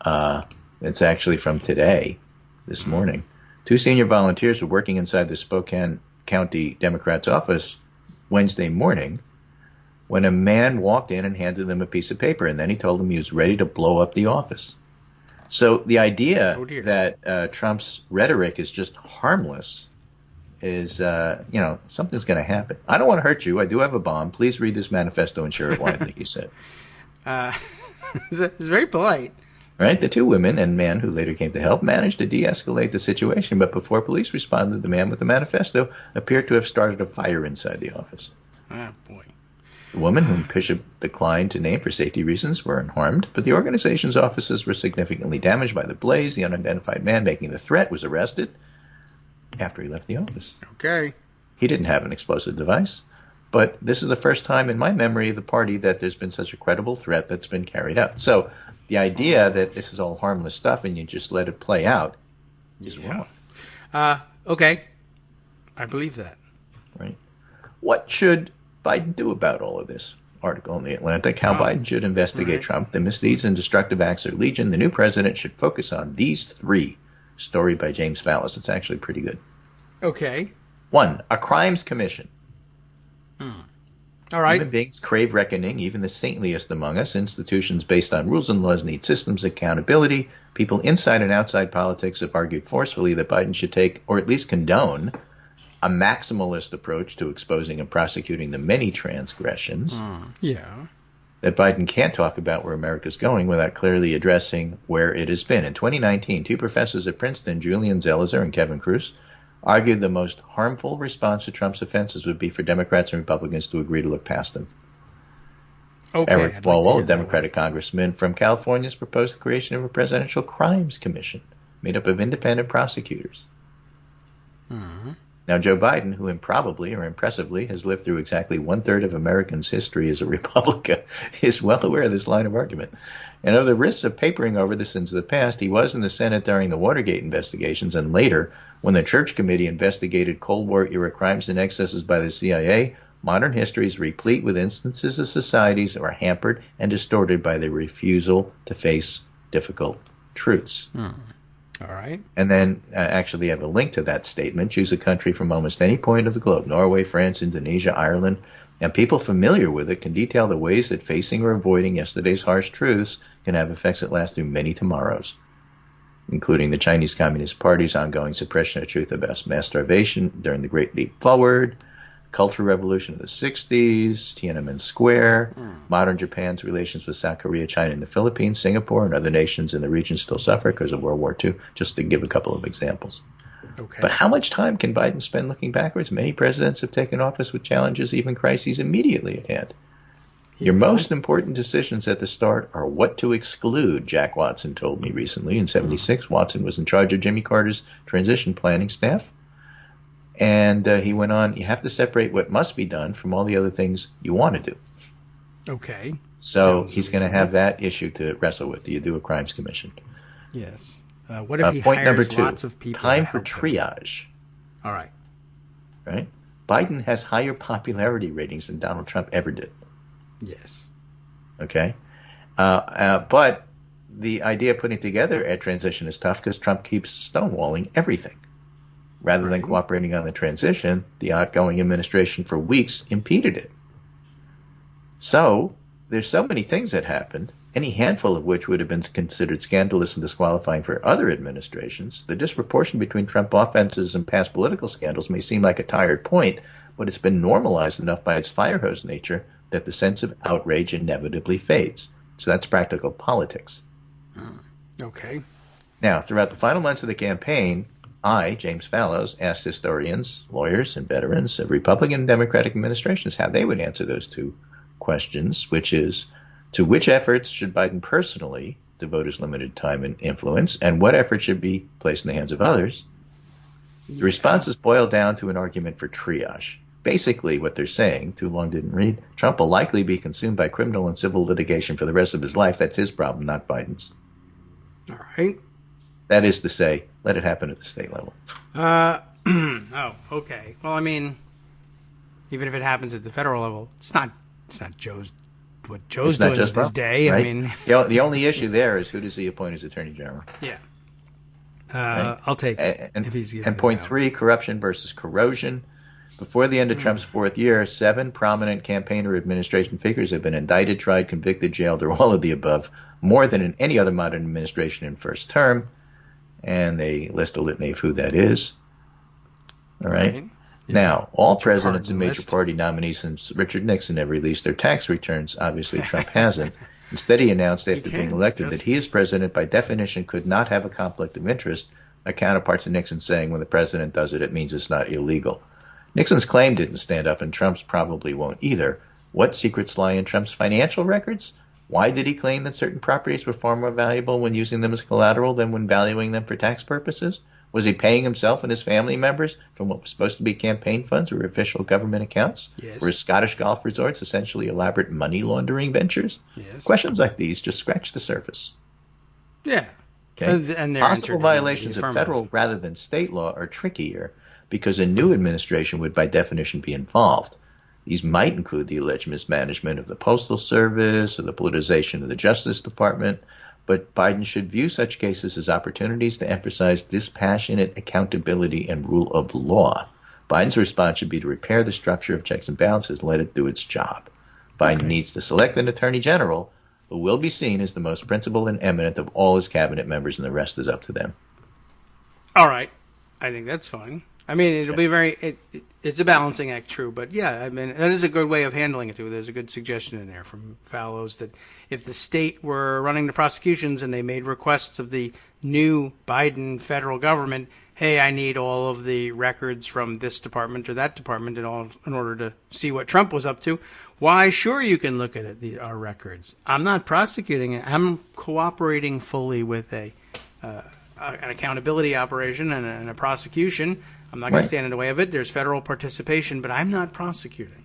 that's actually from today, this morning. 2 senior volunteers were working inside the Spokane County Democrat's office Wednesday morning when a man walked in and handed them a piece of paper, and then he told them he was ready to blow up the office. So the idea that Trump's rhetoric is just harmless is, something's going to happen. I don't want to hurt you. I do have a bomb. Please read this manifesto and share it widely, he said. It's very polite. Right? The 2 women and man who later came to help managed to de-escalate the situation, but before police responded, the man with the manifesto appeared to have started a fire inside the office. Ah, boy. The woman, whom Bishop declined to name for safety reasons, were unharmed, but the organization's offices were significantly damaged by the blaze. The unidentified man making the threat was arrested after he left the office. Okay. He didn't have an explosive device, but this is the first time in my memory of the party that there's been such a credible threat that's been carried out. So the idea that this is all harmless stuff and you just let it play out is wrong. Okay. I believe that. Right. What should Biden do about all of this? Article in The Atlantic, how Biden should investigate Trump. The misdeeds and destructive acts are legion. The new president should focus on these 3. Story by James Fallis. It's actually pretty good. Okay. 1, a crimes commission. All right. Human beings crave reckoning, even the saintliest among us. Institutions based on rules and laws need systems of accountability. People inside and outside politics have argued forcefully that Biden should take, or at least condone, a maximalist approach to exposing and prosecuting the many transgressions. That Biden can't talk about where America's going without clearly addressing where it has been. In 2019, 2 professors at Princeton, Julian Zelizer and Kevin Kruse, argued the most harmful response to Trump's offenses would be for Democrats and Republicans to agree to look past them. Okay, Eric Swalwell, a Democratic congressman from California, has proposed the creation of a presidential crimes commission made up of independent prosecutors. Now, Joe Biden, who improbably or impressively has lived through exactly 1/3 of Americans' history as a Republican, is well aware of this line of argument. And of the risks of papering over the sins of the past, he was in the Senate during the Watergate investigations and later when the Church Committee investigated Cold War-era crimes and excesses by the CIA. Modern history is replete with instances of societies that were hampered and distorted by their refusal to face difficult truths. All right. And then actually have a link to that statement. Choose a country from almost any point of the globe, Norway, France, Indonesia, Ireland, and people familiar with it can detail the ways that facing or avoiding yesterday's harsh truths can have effects that last through many tomorrows, including the Chinese Communist Party's ongoing suppression of truth about mass starvation during the Great Leap Forward, Cultural Revolution of the 60s, Tiananmen Square, modern Japan's relations with South Korea, China, and the Philippines, Singapore, and other nations in the region still suffer because of World War II, just to give a couple of examples. Okay. But how much time can Biden spend looking backwards? Many presidents have taken office with challenges, even crises, immediately at hand. Your most important decisions at the start are what to exclude, Jack Watson told me recently. In 76, Watson was in charge of Jimmy Carter's transition planning staff. And he went on, you have to separate what must be done from all the other things you want to do. Okay. So he's going to have that issue to wrestle with. Do you do a crimes commission? Yes. What if he point number hires 2, lots of people? time for triage. All right. Right? Biden has higher popularity ratings than Donald Trump ever did. Yes. Okay? But the idea of putting together a transition is tough because Trump keeps stonewalling everything. Rather than cooperating on the transition, the outgoing administration for weeks impeded it. So there's so many things that happened, any handful of which would have been considered scandalous and disqualifying for other administrations. The disproportion between Trump offenses and past political scandals may seem like a tired point, but it's been normalized enough by its fire hose nature that the sense of outrage inevitably fades. So that's practical politics. Okay. Now, throughout the final months of the campaign, I, James Fallows, asked historians, lawyers, and veterans of Republican and Democratic administrations how they would answer those two questions, which is, to which efforts should Biden personally devote his limited time and influence, and what efforts should be placed in the hands of others? The responses boil down to an argument for triage. Basically, what they're saying, too long didn't read, Trump will likely be consumed by criminal and civil litigation for the rest of his life. That's his problem, not Biden's. All right. That is to say, let it happen at the state level. Oh, okay. Well, I mean, even if it happens at the federal level, it's not Joe's doing with his day. Right? I mean, the only issue there is who does he appoint as Attorney General? Yeah. Right? I'll take it. And point 3, corruption versus corrosion. Before the end of Trump's 4th year, 7 prominent campaign or administration figures have been indicted, tried, convicted, jailed, or all of the above, more than in any other modern administration in first term. And they list a litany of who that is. All right. Yeah. Now, all presidents and major party nominees since Richard Nixon have released their tax returns. Obviously, Trump hasn't. Instead, he announced after being elected that he, as president, by definition, could not have a conflict of interest. A counterpart to Nixon saying when the president does it, it means it's not illegal. Nixon's claim didn't stand up, and Trump's probably won't either. What secrets lie in Trump's financial records? Why did he claim that certain properties were far more valuable when using them as collateral than when valuing them for tax purposes? Was he paying himself and his family members from what was supposed to be campaign funds or official government accounts? Yes. Were his Scottish golf resorts essentially elaborate money laundering ventures? Yes. Questions like these just scratch the surface. Yeah. Okay? And possible violations of federal rather than state law are trickier because a new administration would by definition be involved. These might include the alleged mismanagement of the Postal Service or the politicization of the Justice Department, but Biden should view such cases as opportunities to emphasize dispassionate accountability and rule of law. Biden's response should be to repair the structure of checks and balances and let it do its job. Biden needs to select an attorney general who will be seen as the most principled and eminent of all his cabinet members, and the rest is up to them. All right. I think that's fine. I mean, it'll be it's a balancing act, true, but yeah, I mean, that is a good way of handling it, too. There's a good suggestion in there from Fallows that if the state were running the prosecutions and they made requests of the new Biden federal government, hey, I need all of the records from this department or that department in order to see what Trump was up to, why, sure, you can look at our records. I'm not prosecuting it. I'm cooperating fully with an accountability operation and a prosecution. I'm not going to stand in the way of it. There's federal participation, but I'm not prosecuting.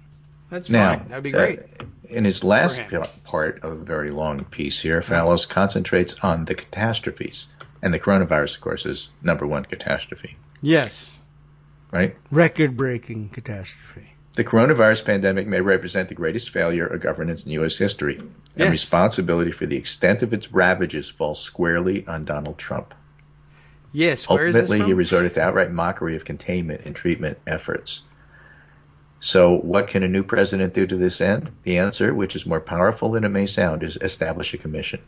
That's fine. That would be great. In his last part of a very long piece here, Fallows concentrates on the catastrophes. And the coronavirus, of course, is number one catastrophe. Yes. Right? Record-breaking catastrophe. The coronavirus pandemic may represent the greatest failure of governance in U.S. history. And responsibility for the extent of its ravages falls squarely on Donald Trump. Yes, where is this Ultimately, from? he resorted to outright mockery of containment and treatment efforts. So what can a new president do to this end? The answer, which is more powerful than it may sound, is establish a commission.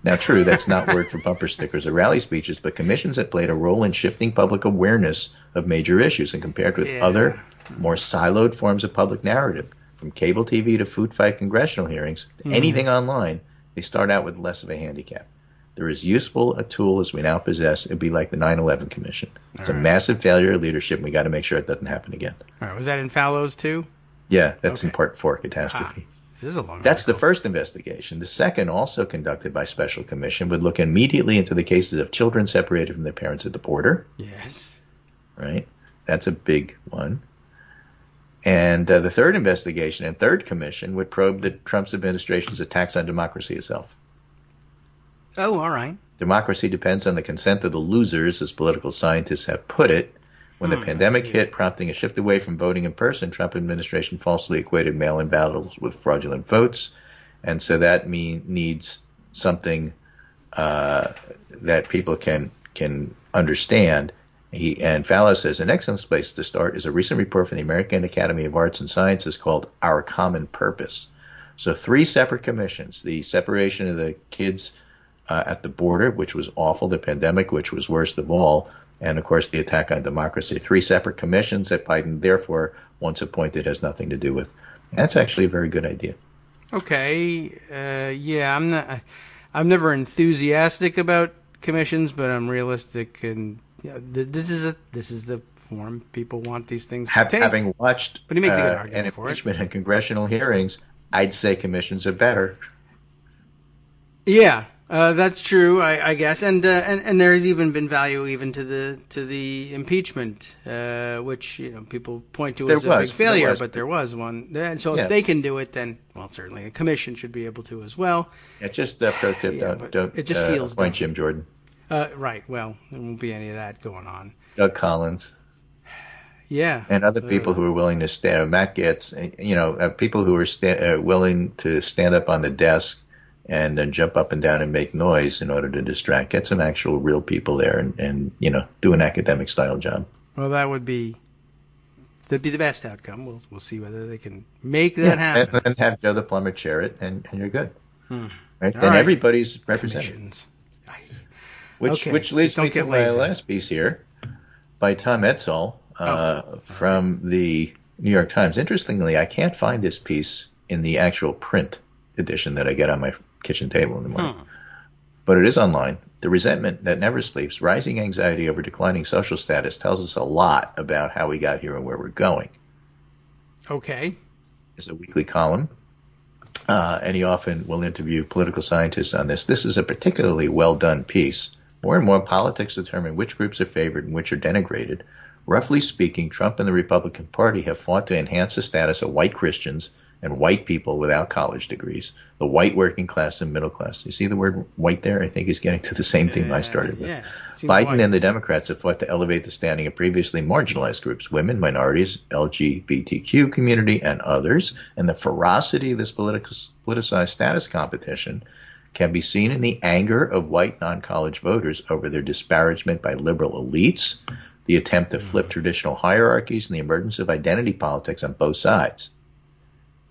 Now, true, that's not word for bumper stickers or rally speeches, but commissions have played a role in shifting public awareness of major issues and compared with other, more siloed forms of public narrative, from cable TV to food fight congressional hearings, to anything online, they start out with less of a handicap. They're as useful a tool as we now possess. It'd be like the 9/11 Commission. It's a massive failure of leadership, and we got to make sure it doesn't happen again. All right, was that in Fallows too? Yeah, that's in Part 4, Catastrophe. This is a long That's the article. first investigation. The second, also conducted by special commission, would look immediately into the cases of children separated from their parents at the border. Yes. Right? That's a big one. And the third investigation and third commission would probe the Trump's administration's attacks on democracy itself. Oh, all right. Democracy depends on the consent of the losers, as political scientists have put it. When the pandemic hit, prompting a shift away from voting in person, Trump administration falsely equated mail-in ballots with fraudulent votes. And so that needs something that people can understand. And Fallows says an excellent place to start is a recent report from the American Academy of Arts and Sciences called Our Common Purpose. So 3 separate commissions: the separation of the kids at the border, which was awful, the pandemic, which was worst of all, and of course the attack on democracy. 3 separate commissions that Biden, therefore, once appointed, has nothing to do with. That's actually a very good idea. Okay. Yeah, I'm never enthusiastic about commissions, but I'm realistic, and this is the form people want these things to take. Having watched But he makes a good an argument for it. impeachment and congressional hearings, I'd say commissions are better. Yeah, that's true, I guess, and there's even been value even to the impeachment, which people point to as a big failure, but there was one. And so if they can do it, then certainly a commission should be able to as well. Yeah, just a pro tip: don't it just feels appoint Jim Jordan, right. Well, there won't be any of that going on. Doug Collins, and other people who are willing to stand. Matt Gaetz, people who are willing to stand up on the desk and then jump up and down and make noise in order to distract. Get some actual real people there and do an academic style job. Well, that'd be the best outcome. We'll see whether they can make that happen. And then have Joe the plumber chair it, and you're good. Right? All Then right. everybody's represented. Commissions. Which leads me to my last piece here by Tom Edsall from the New York Times. Interestingly, I can't find this piece in the actual print edition that I get on my kitchen table in the morning. But it is online. The resentment that never sleeps, rising anxiety over declining social status tells us a lot about how we got here and where we're going. Okay. It's a weekly column, and he often will interview political scientists on this. This is a particularly well-done piece. More and more politics determine which groups are favored and which are denigrated. Roughly speaking, Trump and the Republican Party have fought to enhance the status of white Christians and white people without college degrees, the white working class and middle class. You see the word white there? I think he's getting to the same theme I started with. Yeah, Biden and the Democrats have fought to elevate the standing of previously marginalized groups, women, minorities, LGBTQ community, and others. And the ferocity of this politicized status competition can be seen in the anger of white non-college voters over their disparagement by liberal elites, the attempt to flip traditional hierarchies, and the emergence of identity politics on both sides.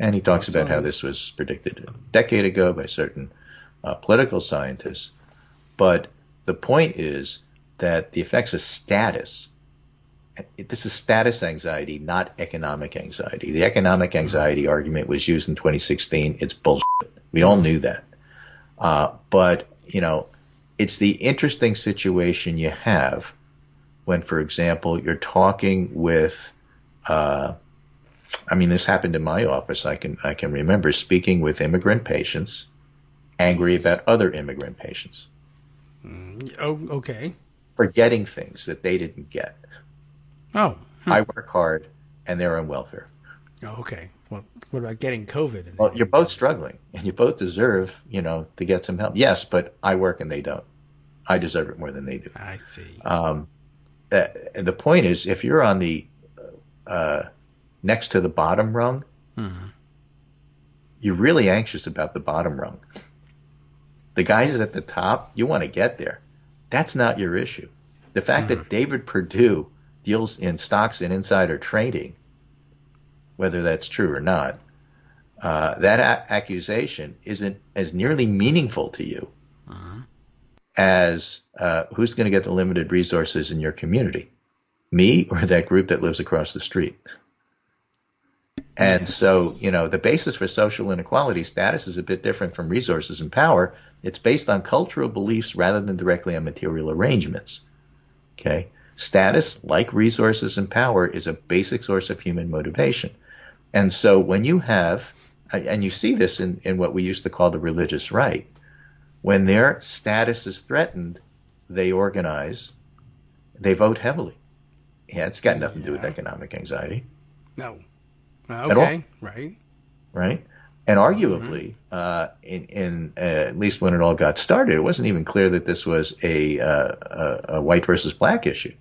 And he talks about how this was predicted a decade ago by certain political scientists. But the point is that the effects of status, this is status anxiety, not economic anxiety. The economic anxiety argument was used in 2016. It's bullshit. We all knew that. But, it's the interesting situation you have when, for example, you're talking with this happened in my office. I can remember speaking with immigrant patients, angry about other immigrant patients. Oh, okay. For getting things that they didn't get. Oh. I work hard, and they're on welfare. Oh, okay. Well, what about getting COVID? Well, you're both struggling, and you both deserve, to get some help. Yes, but I work and they don't. I deserve it more than they do. I see. The point is, if you're on the next to the bottom rung, you're really anxious about the bottom rung. The guys at the top, you want to get there. That's not your issue. The fact that David Perdue deals in stocks and insider trading, whether that's true or not, that accusation isn't as nearly meaningful to you as who's going to get the limited resources in your community, me or that group that lives across the street. And so, the basis for social inequality status is a bit different from resources and power. It's based on cultural beliefs rather than directly on material arrangements. Okay? Status, like resources and power, is a basic source of human motivation. And so when you have, and you see this in what we used to call the religious right, when their status is threatened, they organize, they vote heavily. Yeah, it's got nothing to do with economic anxiety. No. Okay, right. And arguably, at least when it all got started, it wasn't even clear that this was a white versus black issue.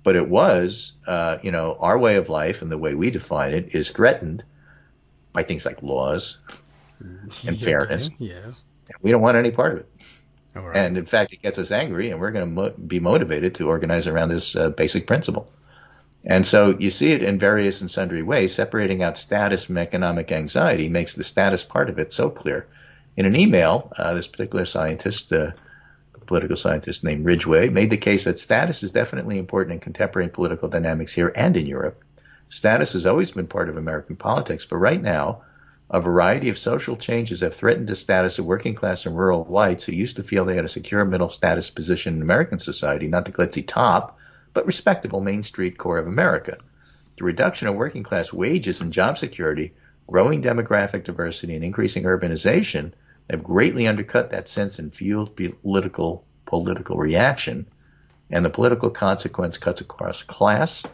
But it was, our way of life and the way we define it is threatened by things like laws and fairness. Okay. Yeah. And we don't want any part of it. All right. And in fact, it gets us angry, and we're going to be motivated to organize around this basic principle. And so you see it in various and sundry ways. Separating out status from economic anxiety makes the status part of it so clear. In an email, this particular scientist, political scientist named Ridgway, made the case that status is definitely important in contemporary political dynamics here and in Europe. Status has always been part of American politics, but right now, a variety of social changes have threatened the status of working class and rural whites who used to feel they had a secure middle status position in American society, not the glitzy top, but respectable Main Street core of America. The reduction of working class wages and job security, growing demographic diversity, and increasing urbanization have greatly undercut that sense and fueled political reaction. And the political consequence cuts across class.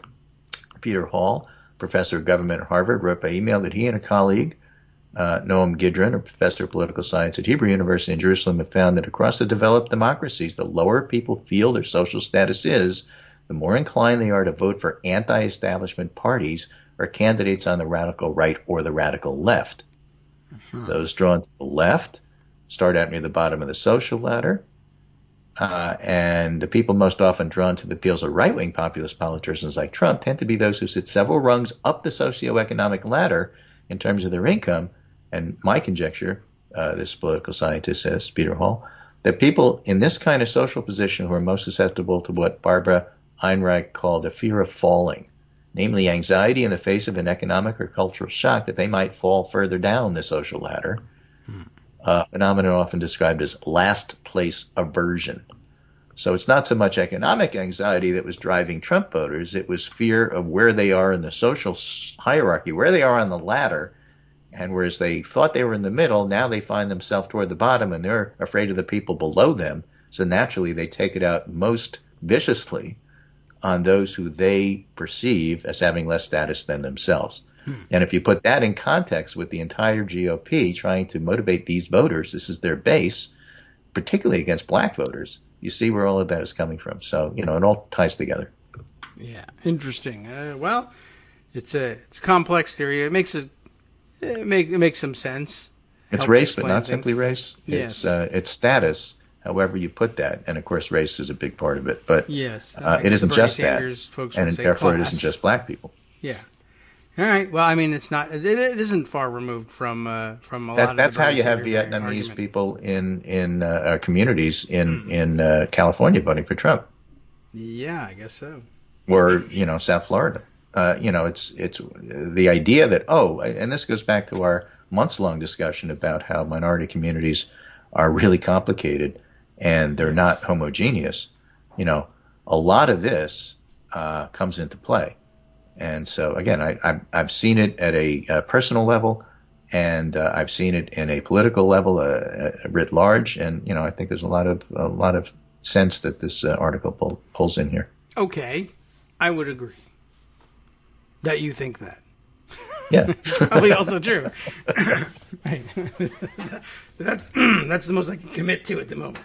Peter Hall, professor of government at Harvard, wrote by email that he and a colleague, Noam Gidron, a professor of political science at Hebrew University in Jerusalem, have found that across the developed democracies, the lower people feel their social status is, the more inclined they are to vote for anti-establishment parties or candidates on the radical right or the radical left. Those drawn to the left start out near the bottom of the social ladder, and the people most often drawn to the appeals of right-wing populist politicians like Trump tend to be those who sit several rungs up the socioeconomic ladder in terms of their income. And my conjecture, this political scientist says, Peter Hall, that people in this kind of social position who are most susceptible to what Barbara Einreich called a fear of falling, namely anxiety in the face of an economic or cultural shock that they might fall further down the social ladder, a phenomenon often described as last place aversion. So it's not so much economic anxiety that was driving Trump voters, it was fear of where they are in the social hierarchy, where they are on the ladder, and whereas they thought they were in the middle, now they find themselves toward the bottom and they're afraid of the people below them, so naturally they take it out most viciously on those who they perceive as having less status than themselves. And if you put that in context with the entire GOP trying to motivate these voters, this is their base, particularly against black voters, you see where all of that is coming from. So, it all ties together. Yeah, interesting. Well, it's complex theory. It makes some sense. It's Helps race, but explain not things. simply race. Yes. It's status, however you put that. And, of course, race is a big part of it. But Yes, it isn't Bernie just Sanders that. folks And would say therefore it class. isn't just black people. Yeah. All right. Well, I mean, it's not. It isn't far removed from a lot of. That's the how Bernie you have Sanders Vietnamese argument. people in communities in California voting for Trump. Yeah, I guess so. Or South Florida. It's the idea that and this goes back to our months-long discussion about how minority communities are really complicated and they're not homogeneous. A lot of this comes into play. And so, again, I've seen it at a personal level, and I've seen it in a political level writ large. And I think there's a lot of sense that this article pulls in here. Okay, I would agree that you think that. Yeah, Probably also true. Right. That's the most I can commit to at the moment.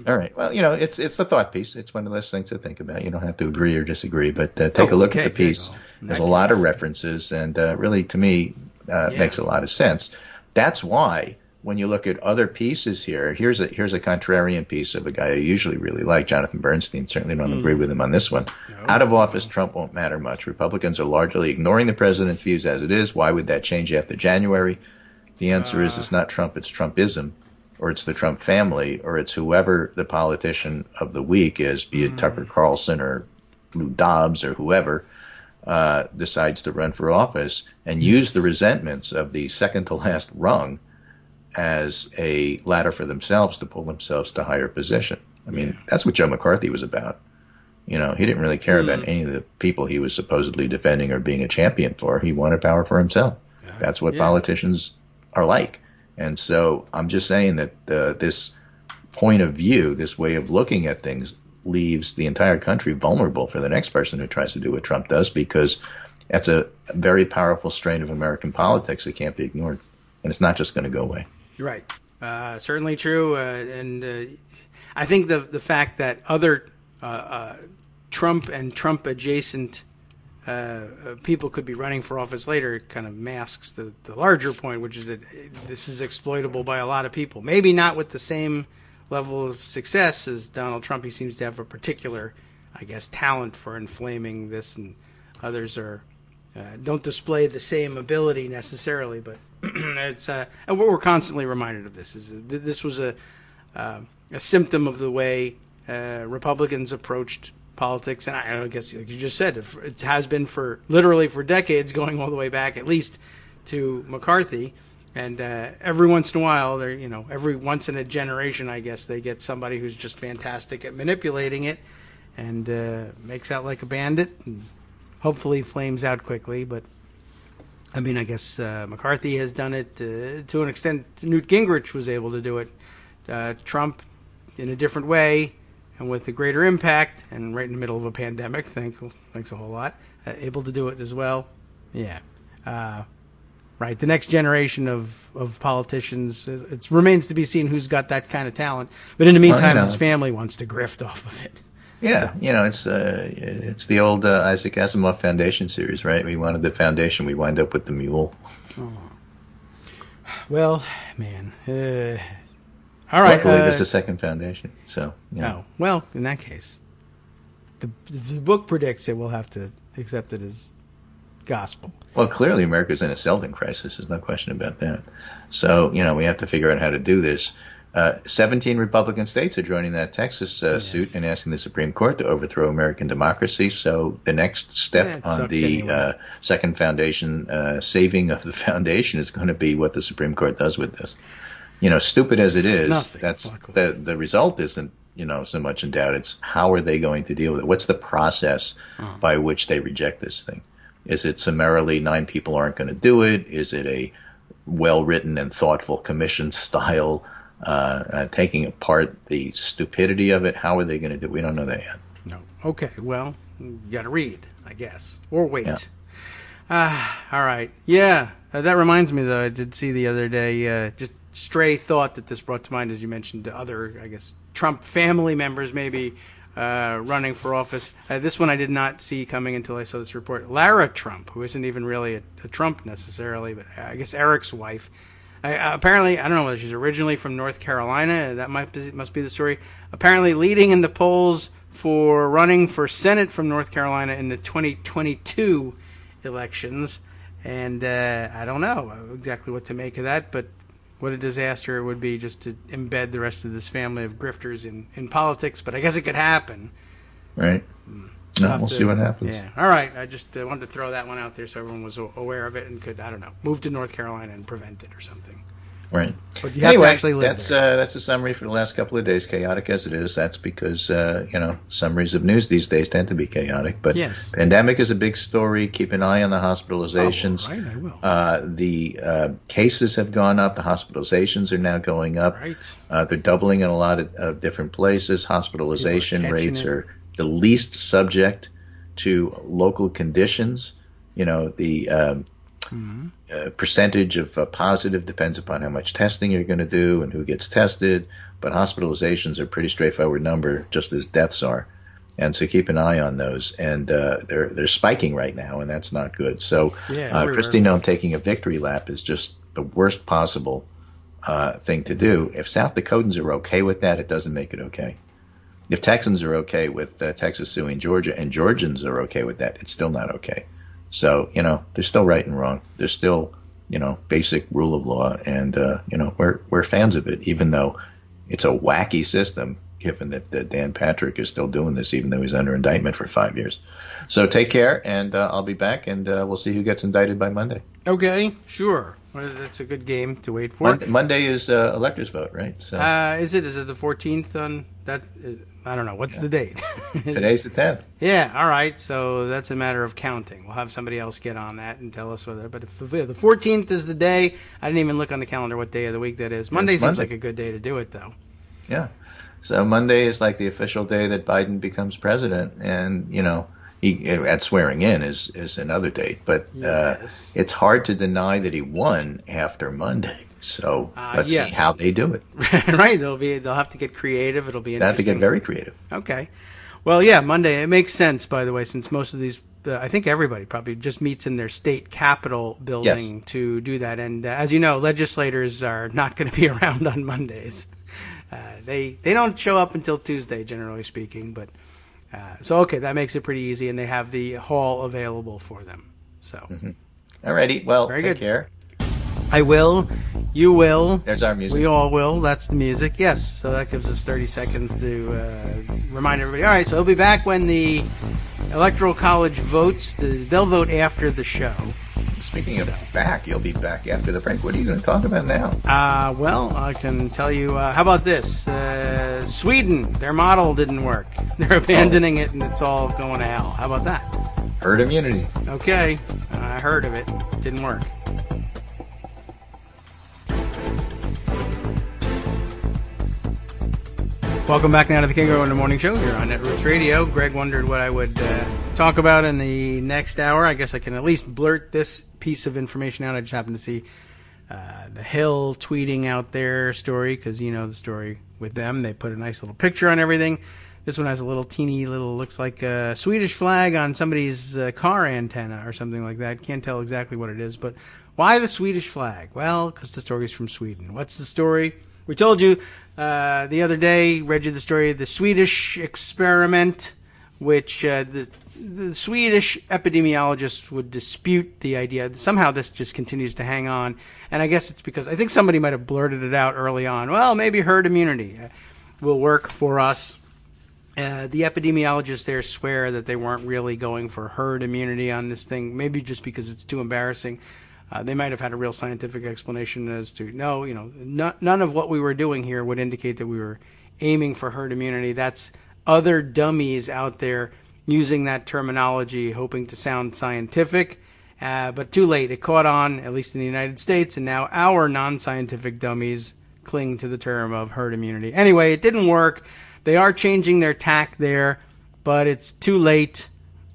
All right. Well, it's a thought piece. It's one of those things to think about. You don't have to agree or disagree, but take a look at the piece. There's a lot of references, and really, to me, makes a lot of sense. That's why when you look at other pieces here, here's a contrarian piece of a guy I usually really like, Jonathan Bernstein. Certainly don't agree with him on this one. No. Out of office, Trump won't matter much. Republicans are largely ignoring the president's views as it is. Why would that change after January? The answer is it's not Trump, it's Trumpism, or it's the Trump family, or it's whoever the politician of the week is, be it Tucker Carlson or Lou Dobbs or whoever, decides to run for office and use the resentments of the second to last rung as a ladder for themselves to pull themselves to higher position. I mean, that's what Joe McCarthy was about. He didn't really care about any of the people he was supposedly defending or being a champion for. He wanted power for himself. That's what politicians are like. And so I'm just saying that this point of view, this way of looking at things, leaves the entire country vulnerable for the next person who tries to do what Trump does, because that's a very powerful strain of American politics that can't be ignored. And it's not just going to go away. Right. Certainly true. And I think the fact that other Trump and Trump adjacent people could be running for office later kind of masks the larger point, which is that this is exploitable by a lot of people. Maybe not with the same level of success as Donald Trump. He seems to have a particular, I guess, talent for inflaming this, and others don't display the same ability necessarily, but it's and what we're constantly reminded of this is this was a symptom of the way Republicans approached politics, and I guess like you just said, it has been literally for decades, going all the way back at least to McCarthy. And every once in a while, every once in a generation, I guess, they get somebody who's just fantastic at manipulating it and makes out like a bandit and hopefully flames out quickly. But I mean, I guess McCarthy has done it to an extent. Newt Gingrich was able to do it. Trump, in a different way and with a greater impact, and right in the middle of a pandemic. Thanks a whole lot. Able to do it as well. Yeah. Right. The next generation of politicians, it remains to be seen who's got that kind of talent. But in the meantime, his family wants to grift off of it. Yeah, it's the old Isaac Asimov Foundation series, right? We wanted the foundation, we wind up with the mule. Oh. Well, man. All right. Luckily, there's a second foundation. So. Oh, well, in that case, the book predicts it. We'll have to accept it as gospel. Well, clearly, America's in a Selden crisis. There's no question about that. So, we have to figure out how to do this. 17 Republican states are joining that Texas suit and asking the Supreme Court to overthrow American democracy. So the next step on the second foundation, saving of the foundation, is going to be what the Supreme Court does with this. Stupid as it is, that's the result isn't, so much in doubt. It's how are they going to deal with it? What's the process by which they reject this thing? Is it summarily 9 people aren't going to do it? Is it a well-written and thoughtful commission style taking apart the stupidity of it? How are they going to do it? We don't know that yet. No. Okay. Well, you got to read, I guess, or wait. Yeah. All right. Yeah. That reminds me, though, I did see the other day, just stray thought that this brought to mind, as you mentioned, other, I guess, Trump family members maybe running for office. This one I did not see coming until I saw this report. Lara Trump, who isn't even really a Trump necessarily, but I guess Eric's wife. Apparently, I don't know whether she's originally from North Carolina. That must be the story. Apparently leading in the polls for running for Senate from North Carolina in the 2022 elections. And I don't know exactly what to make of that, but what a disaster it would be just to embed the rest of this family of grifters in politics. But I guess it could happen. Right. We'll see what happens. Yeah. All right. I just wanted to throw that one out there so everyone was aware of it and could, I don't know, move to North Carolina and prevent it or something. Right. But you have to actually live there. That's a summary for the last couple of days, chaotic as it is. That's because, summaries of news these days tend to be chaotic. But yes. Pandemic is a big story. Keep an eye on the hospitalizations. Oh, right, I will. The cases have gone up. The hospitalizations are now going up. Right. They're doubling in a lot of different places. Hospitalization rates are the least subject to local conditions. The percentage of positive depends upon how much testing you're going to do and who gets tested, but hospitalizations are a pretty straightforward number, just as deaths are. And so keep an eye on those. And they're spiking right now, and that's not good. So Kristi Noem taking a victory lap is just the worst possible thing to do. If South Dakotans are okay with that, it doesn't make it okay. If Texans are okay with Texas suing Georgia and Georgians are okay with that, it's still not okay. So, there's still right and wrong. There's still, basic rule of law. And, we're fans of it, even though it's a wacky system, given that Dan Patrick is still doing this, even though he's under indictment for 5 years. So take care, and I'll be back, and we'll see who gets indicted by Monday. Okay, sure. Well, that's a good game to wait for. Monday is electors vote, right? So is it the 14th on that? I don't know. What's the date? Today's the 10th. Yeah, all right. So that's a matter of counting. We'll have somebody else get on that and tell us whether. But if the 14th is the day, I didn't even look on the calendar what day of the week that is. Monday seems like a good day to do it, though. Yeah. So Monday is like the official day that Biden becomes president, and he at swearing in is another date. But yes. It's hard to deny that he won after Monday. So let's see how they do it. Right. They'll have to get creative. It'll be interesting. They'll have to get very creative. Okay. Well, yeah, Monday. It makes sense, by the way, since most of these, I think everybody probably just meets in their state capitol building to do that. And as you know, legislators are not going to be around on Mondays. They don't show up until Tuesday, generally speaking. But so, okay, that makes it pretty easy, and they have the hall available for them. So, All righty. Well, very take good. care. I will. You will. There's our music. We all will. That's the music. Yes. So that gives us 30 seconds to remind everybody. All right. So he'll be back when the Electoral College votes. They'll vote after the show. Speaking of back, you'll be back after the break. What are you going to talk about now? Well, I can tell you. How about this? Sweden, their model didn't work. They're abandoning it, and it's all going to hell. How about that? Herd immunity. Okay. I heard of it. Didn't work. Welcome back now to the Kagro in the Morning Show here on Netroots Radio. Greg wondered what I would talk about in the next hour. I guess I can at least blurt this piece of information out. I just happened to see the Hill tweeting out their story, because the story with them. They put a nice little picture on everything. This one has a little teeny little, looks like a Swedish flag on somebody's car antenna or something like that. Can't tell exactly what it is, but why the Swedish flag? Well, because the story's from Sweden. What's the story? We told you the other day, read you the story of the Swedish experiment, which the Swedish epidemiologists would dispute the idea. Somehow this just continues to hang on. And I guess it's because I think somebody might have blurted it out early on. Well, maybe herd immunity will work for us. The epidemiologists there swear that they weren't really going for herd immunity on this thing, maybe just because it's too embarrassing. They might have had a real scientific explanation as to, none of what we were doing here would indicate that we were aiming for herd immunity. That's other dummies out there using that terminology, hoping to sound scientific. But too late. It caught on, at least in the United States, and now our non-scientific dummies cling to the term of herd immunity. Anyway, it didn't work. They are changing their tack there, but it's too late.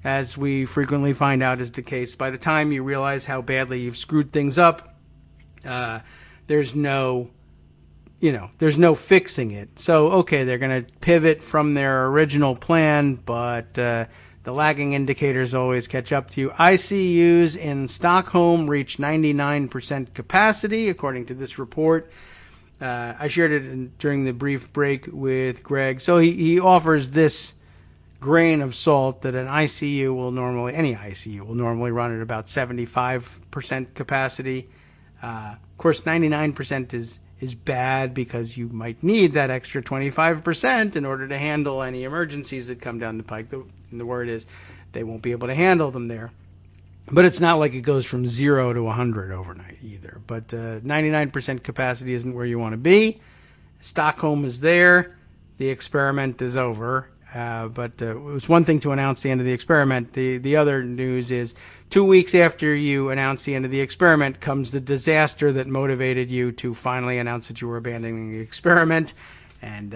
As we frequently find out is the case. By the time you realize how badly you've screwed things up, there's no fixing it. So, okay, they're going to pivot from their original plan, but the lagging indicators always catch up to you. ICUs in Stockholm reach 99% capacity, according to this report. I shared it during the brief break with Greg. So he offers this grain of salt that any ICU will normally run at about 75% capacity. Of course, 99% is bad because you might need that extra 25% in order to handle any emergencies that come down the pike. The word is they won't be able to handle them there. But it's not like it goes from 0 to 100 overnight either. But 99% capacity isn't where you want to be. Stockholm is there. The experiment is over. But it was one thing to announce the end of the experiment. The other news is 2 weeks after you announce the end of the experiment comes the disaster that motivated you to finally announce that you were abandoning the experiment. And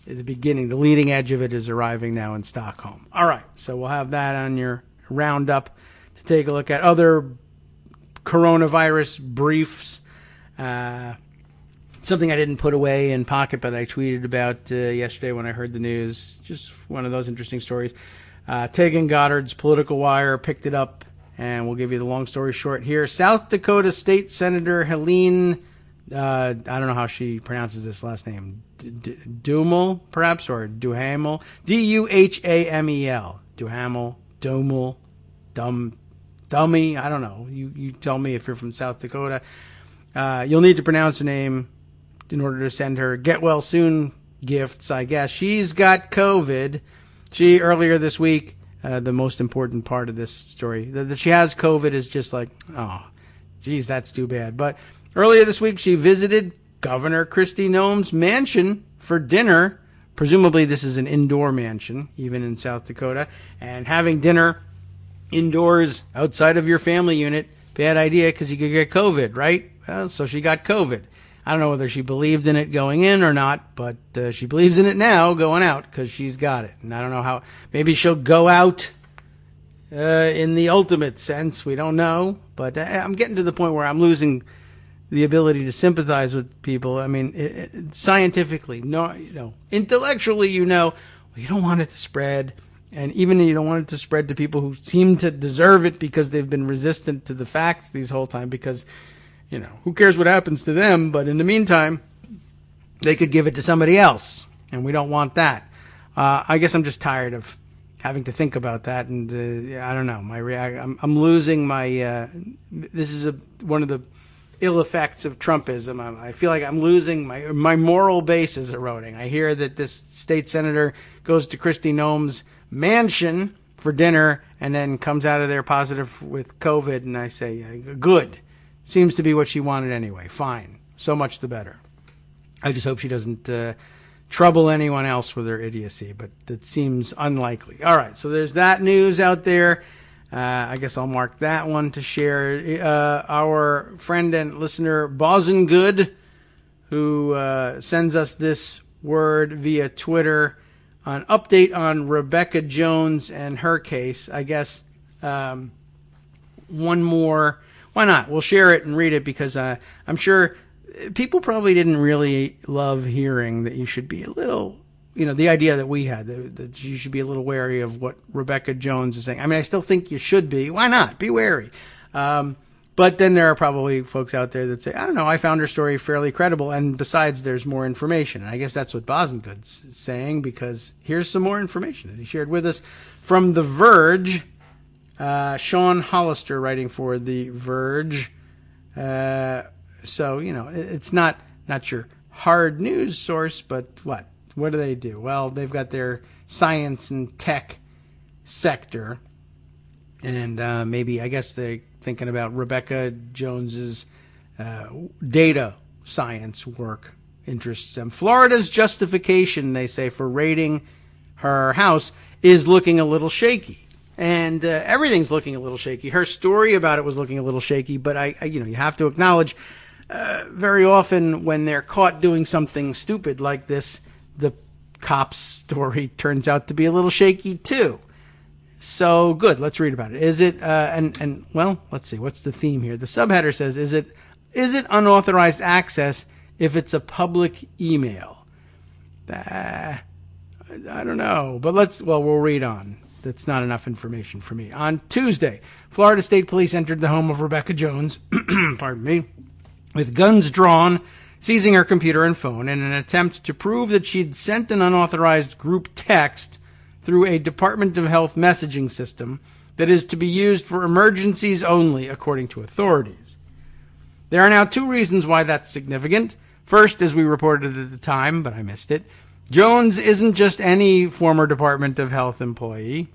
the leading edge of it is arriving now in Stockholm. All right, so we'll have that on your roundup to take a look at. Other coronavirus briefs. Something I didn't put away in pocket, but I tweeted about yesterday when I heard the news. Just one of those interesting stories. Tegan Goddard's Political Wire picked it up, and we'll give you the long story short here. South Dakota State Senator Helene I don't know how she pronounces this last name. Duhamel, perhaps, or Duhamel. Duhamel. Duhamel. Dummy. I don't know. You tell me if you're from South Dakota. You'll need to pronounce her name in order to send her get well soon gifts, I guess. She's got COVID. She, earlier this week, the most important part of this story, that she has COVID is just like, oh, geez, that's too bad. But earlier this week, she visited Governor Kristi Noem's mansion for dinner. Presumably, this is an indoor mansion, even in South Dakota. And having dinner indoors outside of your family unit, bad idea because you could get COVID, right? Well, so she got COVID. I don't know whether she believed in it going in or not, but she believes in it now going out because she's got it. And I don't know how. Maybe she'll go out in the ultimate sense. We don't know. But I'm getting to the point where I'm losing the ability to sympathize with people. I mean, scientifically, intellectually, you don't want it to spread. And even you don't want it to spread to people who seem to deserve it because they've been resistant to the facts this whole time because, who cares what happens to them? But in the meantime, they could give it to somebody else. And we don't want that. I guess I'm just tired of having to think about that. And I don't know. I'm losing my, this is one of the ill effects of Trumpism. I feel like I'm losing my moral base is eroding. I hear that this state senator goes to Kristi Noem's mansion for dinner and then comes out of there positive with COVID. And I say, good. Seems to be what she wanted anyway. Fine. So much the better. I just hope she doesn't trouble anyone else with her idiocy, but that seems unlikely. All right, so there's that news out there. I guess I'll mark that one to share. Our friend and listener, Bosengood, who sends us this word via Twitter, an update on Rebecca Jones and her case. I guess one more. Why not? We'll share it and read it because I'm sure people probably didn't really love hearing that you should be a little, the idea that we had, that you should be a little wary of what Rebecca Jones is saying. I mean, I still think you should be. Why not? Be wary. But then there are probably folks out there that say, I don't know, I found her story fairly credible. And besides, there's more information. And I guess that's what Bosengood's saying because here's some more information that he shared with us from The Verge. Sean Hollister writing for The Verge. So, it's not your hard news source, but what? What do they do? Well, they've got their science and tech sector. And maybe, I guess they're thinking about Rebecca Jones's data science work interests them. Florida's justification, they say, for raiding her house is looking a little shaky. And everything's looking a little shaky. Her story about it was looking a little shaky, but you have to acknowledge very often when they're caught doing something stupid like this, the cop's story turns out to be a little shaky too. So good. Let's read about it. Is it well, let's see. What's the theme here? The subheader says, is it unauthorized access if it's a public email? I don't know, but we'll read on. That's not enough information for me. On Tuesday, Florida State Police entered the home of Rebecca Jones, pardon me, with guns drawn, seizing her computer and phone in an attempt to prove that she'd sent an unauthorized group text through a Department of Health messaging system that is to be used for emergencies only, according to authorities. There are now two reasons why that's significant. First, as we reported at the time, but I missed it, Jones isn't just any former Department of Health employee.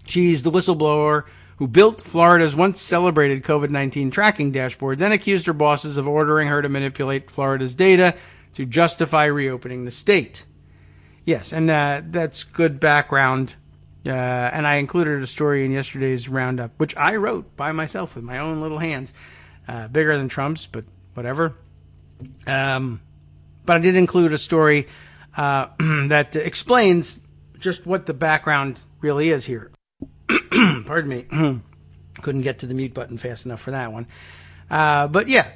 She's the whistleblower who built Florida's once celebrated COVID-19 tracking dashboard, then accused her bosses of ordering her to manipulate Florida's data to justify reopening the state. Yes, and that's good background. And I included a story in yesterday's roundup, which I wrote by myself with my own little hands. Bigger than Trump's, but whatever. But I did include a story that explains just what the background really is here. Pardon me. Couldn't get to the mute button fast enough for that one. But yeah,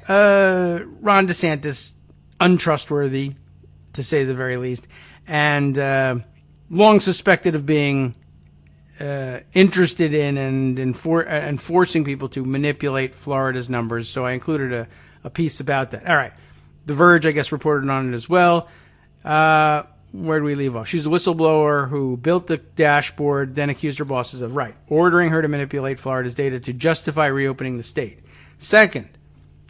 Ron DeSantis, untrustworthy, to say the very least, and long suspected of being interested in and forcing people to manipulate Florida's numbers. So I included a piece about that. All right. The Verge, I guess, reported on it as well. Where do we leave off? She's the whistleblower who built the dashboard, then accused her bosses of, ordering her to manipulate Florida's data to justify reopening the state. Second,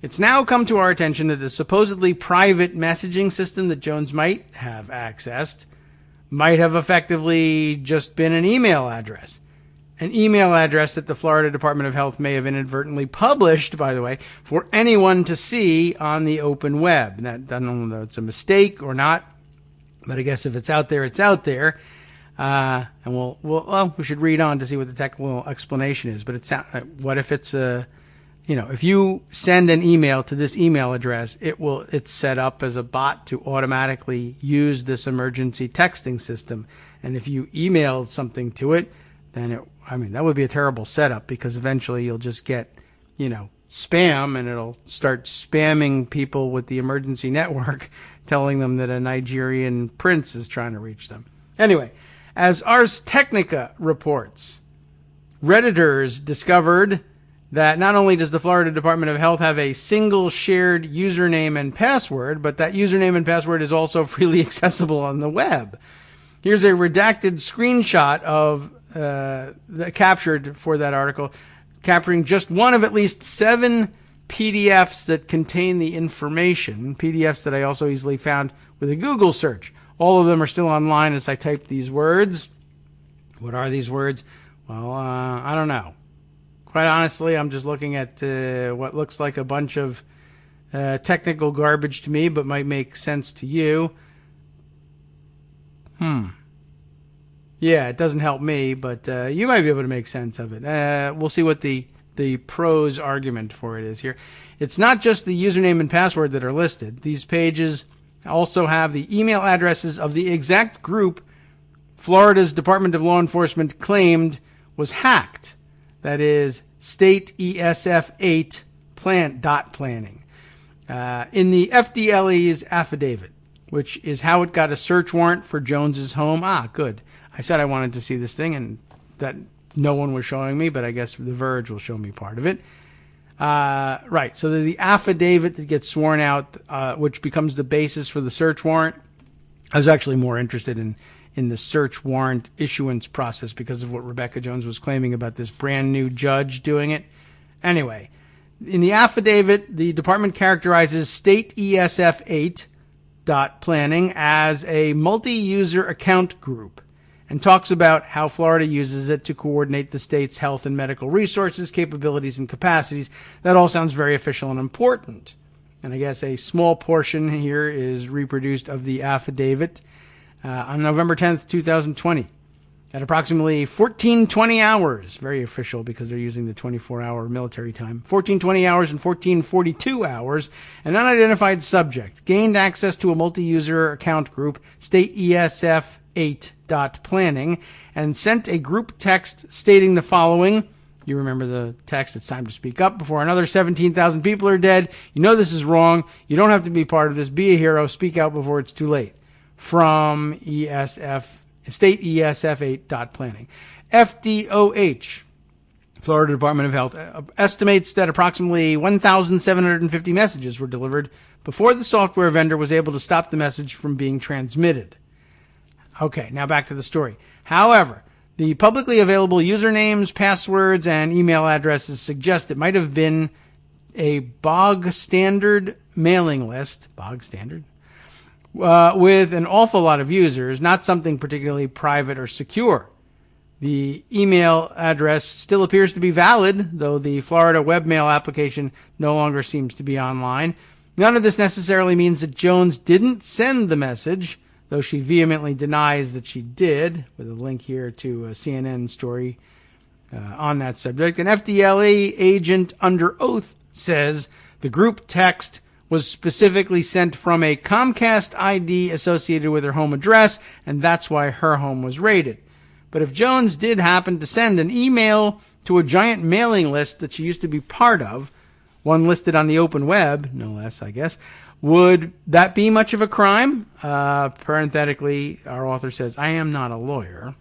it's now come to our attention that the supposedly private messaging system that Jones might have accessed might have effectively just been an email address. An email address that the Florida Department of Health may have inadvertently published, by the way, for anyone to see on the open web. And that, I don't know if it's a mistake or not, but I guess if it's out there, it's out there. And we should read on to see what the technical explanation is. But what if it's if you send an email to this email address, it's set up as a bot to automatically use this emergency texting system. And if you emailed something to it, then that would be a terrible setup, because eventually you'll just get, spam, and it'll start spamming people with the emergency network, telling them that a Nigerian prince is trying to reach them. Anyway, as Ars Technica reports, Redditors discovered that not only does the Florida Department of Health have a single shared username and password, but that username and password is also freely accessible on the web. Here's a redacted screenshot of captured for that article, capturing just one of at least 7 PDFs that contain the information, PDFs that I also easily found with a Google search. All of them are still online as I type these words. What are these words? Well, I don't know. Quite honestly, I'm just looking at what looks like a bunch of technical garbage to me, but might make sense to you. Yeah, it doesn't help me, but you might be able to make sense of it. We'll see what the pros argument for it is here. It's not just the username and password that are listed. These pages also have the email addresses of the exact group Florida's Department of Law Enforcement claimed was hacked. That is State ESF8 planning. In the FDLE's affidavit, which is how it got a search warrant for Jones's home. Good. I said I wanted to see this thing, and that no one was showing me, but I guess The Verge will show me part of it. So the affidavit that gets sworn out, which becomes the basis for the search warrant. I was actually more interested in the search warrant issuance process because of what Rebecca Jones was claiming about this brand new judge doing it. Anyway, in the affidavit, the department characterizes State ESF8 planning as a multi-user account group, and talks about how Florida uses it to coordinate the state's health and medical resources, capabilities, and capacities. That all sounds very official and important. And I guess a small portion here is reproduced of the affidavit. On November 10th, 2020, at approximately 14:20 hours, very official because they're using the 24-hour military time, 14:20 hours and 14:42 hours, an unidentified subject gained access to a multi-user account group, State ESF8 planning, and sent a group text stating the following. You remember the text, it's time to speak up before another 17,000 people are dead. You know this is wrong. You don't have to be part of this. Be a hero. Speak out before it's too late. From State ESF8 planning. FDOH, Florida Department of Health, estimates that approximately 1,750 messages were delivered before the software vendor was able to stop the message from being transmitted. Okay, now back to the story. However, the publicly available usernames, passwords, and email addresses suggest it might have been a bog standard mailing list, with an awful lot of users, not something particularly private or secure. The email address still appears to be valid, though the Florida webmail application no longer seems to be online. None of this necessarily means that Jones didn't send the message, though she vehemently denies that she did, with a link here to a CNN story on that subject. An FDLE agent under oath says the group text was specifically sent from a Comcast ID associated with her home address, and that's why her home was raided. But if Jones did happen to send an email to a giant mailing list that she used to be part of, one listed on the open web, no less, I guess, would that be much of a crime? Parenthetically, our author says, I am not a lawyer.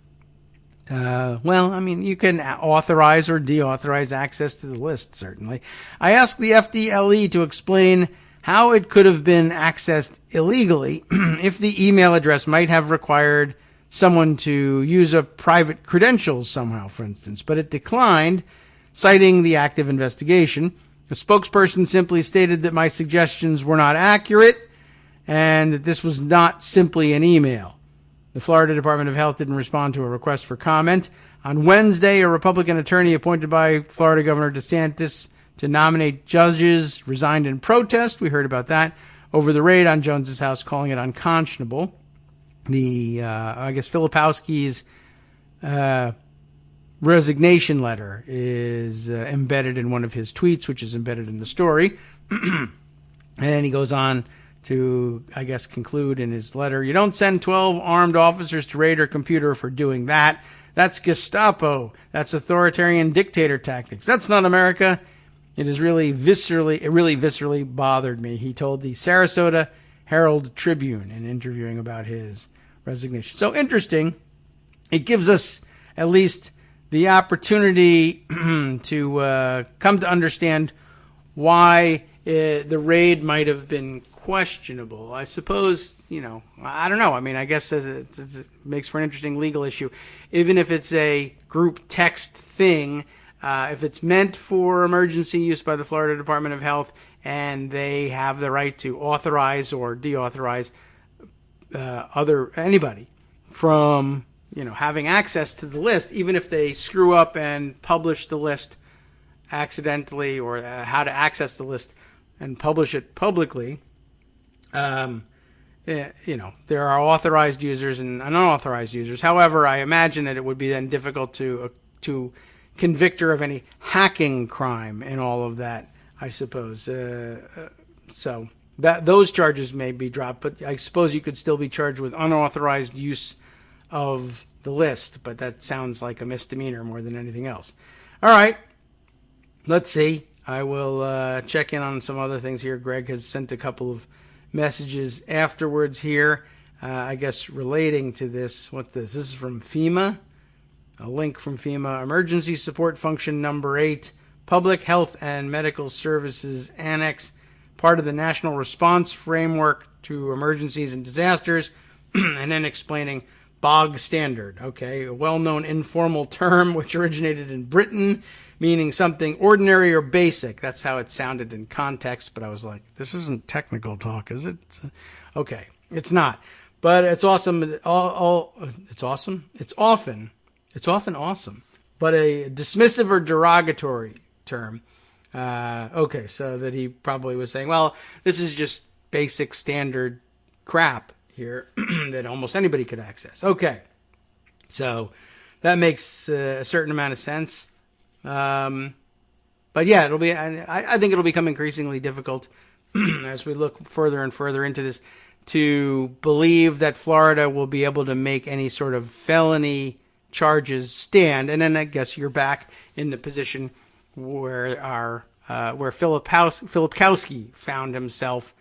Well, I mean, you can authorize or deauthorize access to the list, certainly. I asked the FDLE to explain how it could have been accessed illegally if the email address might have required someone to use a private credentials somehow, for instance, but it declined, citing the active investigation. The spokesperson simply stated that my suggestions were not accurate and that this was not simply an email. The Florida Department of Health didn't respond to a request for comment. On Wednesday, a Republican attorney appointed by Florida Governor DeSantis to nominate judges resigned in protest. We heard about that over the raid on Jones's house, calling it unconscionable. I guess Filipowski's resignation letter is embedded in one of his tweets, which is embedded in the story. And he goes on to, I guess, conclude in his letter, you don't send 12 armed officers to raid her computer for doing that. That's Gestapo. That's authoritarian dictator tactics. That's not America. It really viscerally bothered me, he told the Sarasota Herald Tribune in interviewing about his resignation. So interesting. It gives us at least the opportunity to come to understand why the raid might have been questionable. I suppose, I don't know. I mean, I guess it makes for an interesting legal issue. Even if it's a group text thing, if it's meant for emergency use by the Florida Department of Health and they have the right to authorize or deauthorize anybody from, having access to the list, even if they screw up and publish the list accidentally or how to access the list and publish it publicly, there are authorized users and unauthorized users. However, I imagine that it would be then difficult to convict her of any hacking crime in all of that, I suppose. So that those charges may be dropped, but I suppose you could still be charged with unauthorized use of the list, but that sounds like a misdemeanor more than anything else. All right, let's see. I will check in on some other things here. Greg has sent a couple of messages afterwards here, I guess relating to this. This is from FEMA. A link from FEMA. Emergency Support Function Number 8, Public Health and Medical Services Annex, part of the National Response Framework to Emergencies and Disasters, and then explaining bog standard. Okay, a well-known informal term which originated in Britain, meaning something ordinary or basic. That's how it sounded in context, but I was like, this isn't technical talk, is it? Okay, it's not. But it's awesome. It's awesome. It's often awesome, but a dismissive or derogatory term. Okay, so that he probably was saying, well, this is just basic standard crap here that almost anybody could access. Okay, so that makes a certain amount of sense. But yeah, it'll be. I think it'll become increasingly difficult as we look further and further into this to believe that Florida will be able to make any sort of felony charges stand. And then I guess you're back in the position where Filipowski found himself,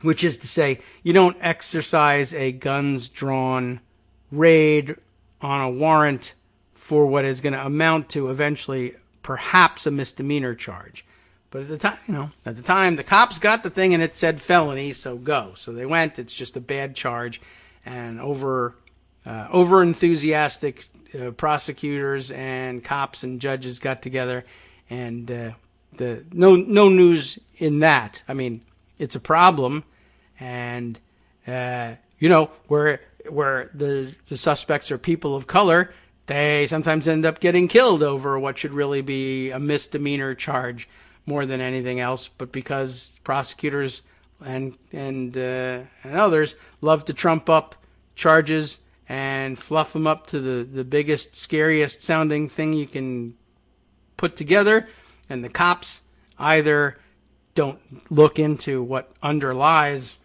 which is to say, you don't exercise a guns drawn raid on a warrant for what is going to amount to eventually perhaps a misdemeanor charge. But at the time, the cops got the thing and it said felony, so go. So they went. It's just a bad charge, and over enthusiastic prosecutors and cops and judges got together, and no news in that. I mean, it's a problem, and where the suspects are people of color, they sometimes end up getting killed over what should really be a misdemeanor charge more than anything else. But because prosecutors and others love to trump up charges and fluff them up to the biggest, scariest sounding thing you can put together, and the cops either don't look into what underlies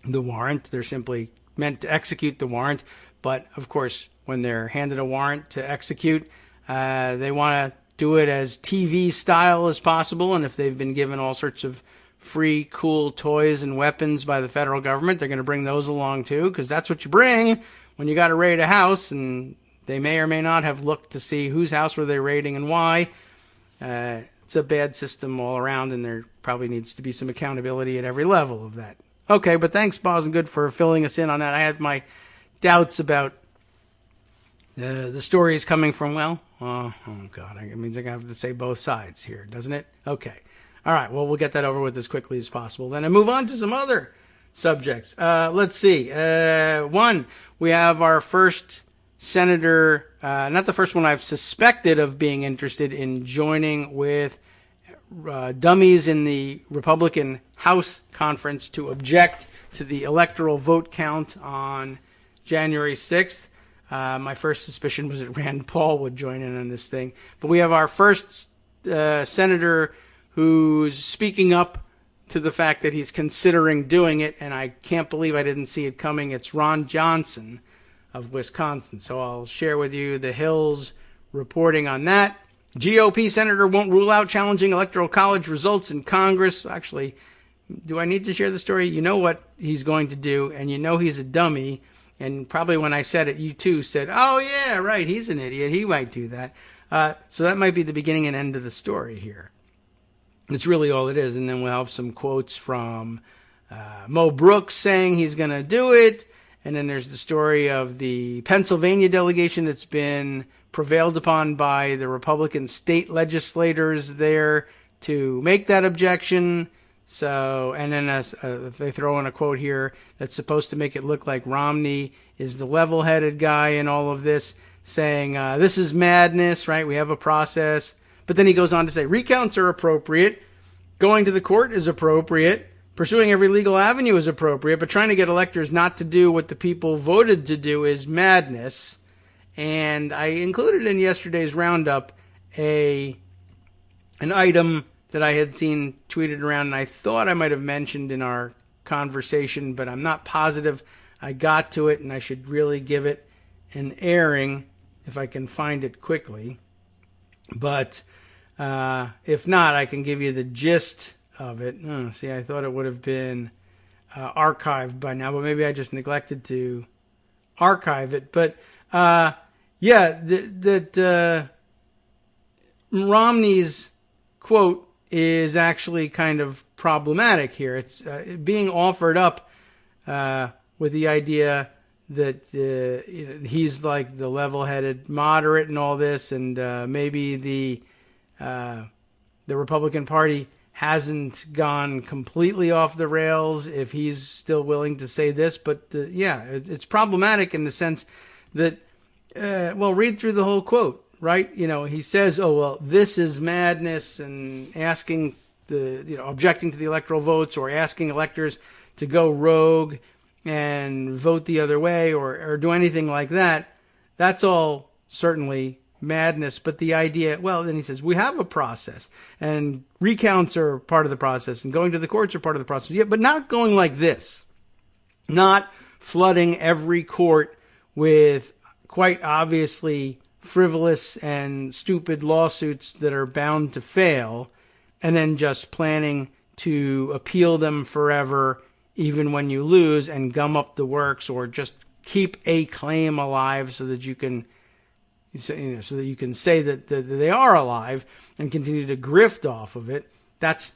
the warrant, they're simply meant to execute the warrant, but of course when they're handed a warrant to execute, they want to do it as TV style as possible, and if they've been given all sorts of free, cool toys and weapons by the federal government, they're going to bring those along too, because that's what you bring when you got to raid a house, and they may or may not have looked to see whose house were they raiding and why, it's a bad system all around, and there probably needs to be some accountability at every level of that. Okay, but thanks, Boz and Good, for filling us in on that. I had my doubts about the story is coming from, well, oh God, it means I have to say both sides here, doesn't it? Okay. All right, well, we'll get that over with as quickly as possible. Then I move on to some other subjects. Let's see. One, we have our first senator, not the first one I've suspected of being interested in joining with dummies in the Republican House conference to object to the electoral vote count on January 6th. My first suspicion was that Rand Paul would join in on this thing. But we have our first senator who's speaking up to the fact that he's considering doing it, and I can't believe I didn't see it coming. It's Ron Johnson of Wisconsin. So I'll share with you the Hill's reporting on that. GOP senator won't rule out challenging electoral college results in Congress. Actually, do I need to share the story? You know what he's going to do, and you know he's a dummy. And probably when I said it, you too said, oh, yeah, right, he's an idiot. He might do that. So that might be the beginning and end of the story here. It's really all it is. And then we'll have some quotes from Mo Brooks saying he's going to do it. And then there's the story of the Pennsylvania delegation that's been prevailed upon by the Republican state legislators there to make that objection. So, and then they throw in a quote here that's supposed to make it look like Romney is the level-headed guy in all of this, saying, this is madness, right? We have a process. But then he goes on to say, recounts are appropriate. Going to the court is appropriate. Pursuing every legal avenue is appropriate. But trying to get electors not to do what the people voted to do is madness. And I included in yesterday's roundup an item that I had seen tweeted around, and I thought I might have mentioned in our conversation, but I'm not positive I got to it, and I should really give it an airing if I can find it quickly. But if not, I can give you the gist of it. See, I thought it would have been archived by now, but maybe I just neglected to archive it. But Romney's quote is actually kind of problematic here. It's being offered up with the idea that he's like the level-headed moderate and all this, and maybe the Republican Party hasn't gone completely off the rails if he's still willing to say this. But it's problematic in the sense that, read through the whole quote. Right? He says, oh, well, this is madness, and asking objecting to the electoral votes or asking electors to go rogue and vote the other way or do anything like that. That's all certainly madness. But the idea, then he says, we have a process, and recounts are part of the process, and going to the courts are part of the process. Yeah, but not going like this, not flooding every court with quite obviously frivolous and stupid lawsuits that are bound to fail, and then just planning to appeal them forever even when you lose and gum up the works, or just keep a claim alive so that you can say that they are alive and continue to grift off of it. That's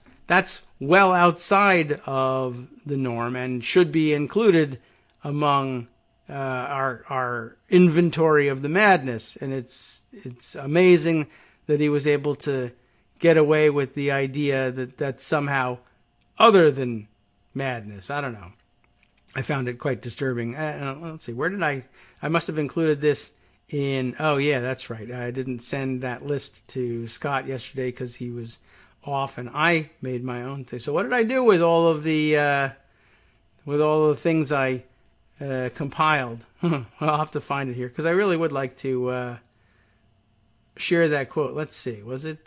well outside of the norm and should be included among our inventory of the madness. And it's amazing that he was able to get away with the idea that that's somehow other than madness. I don't know. I found it quite disturbing. Let's see, where did I must have included this in, oh yeah, that's right. I didn't send that list to Scott yesterday because he was off, and I made my own thing. So what did I do with all of the things I compiled? Well, I'll have to find it here because I really would like to share that quote. Let's see. Was it?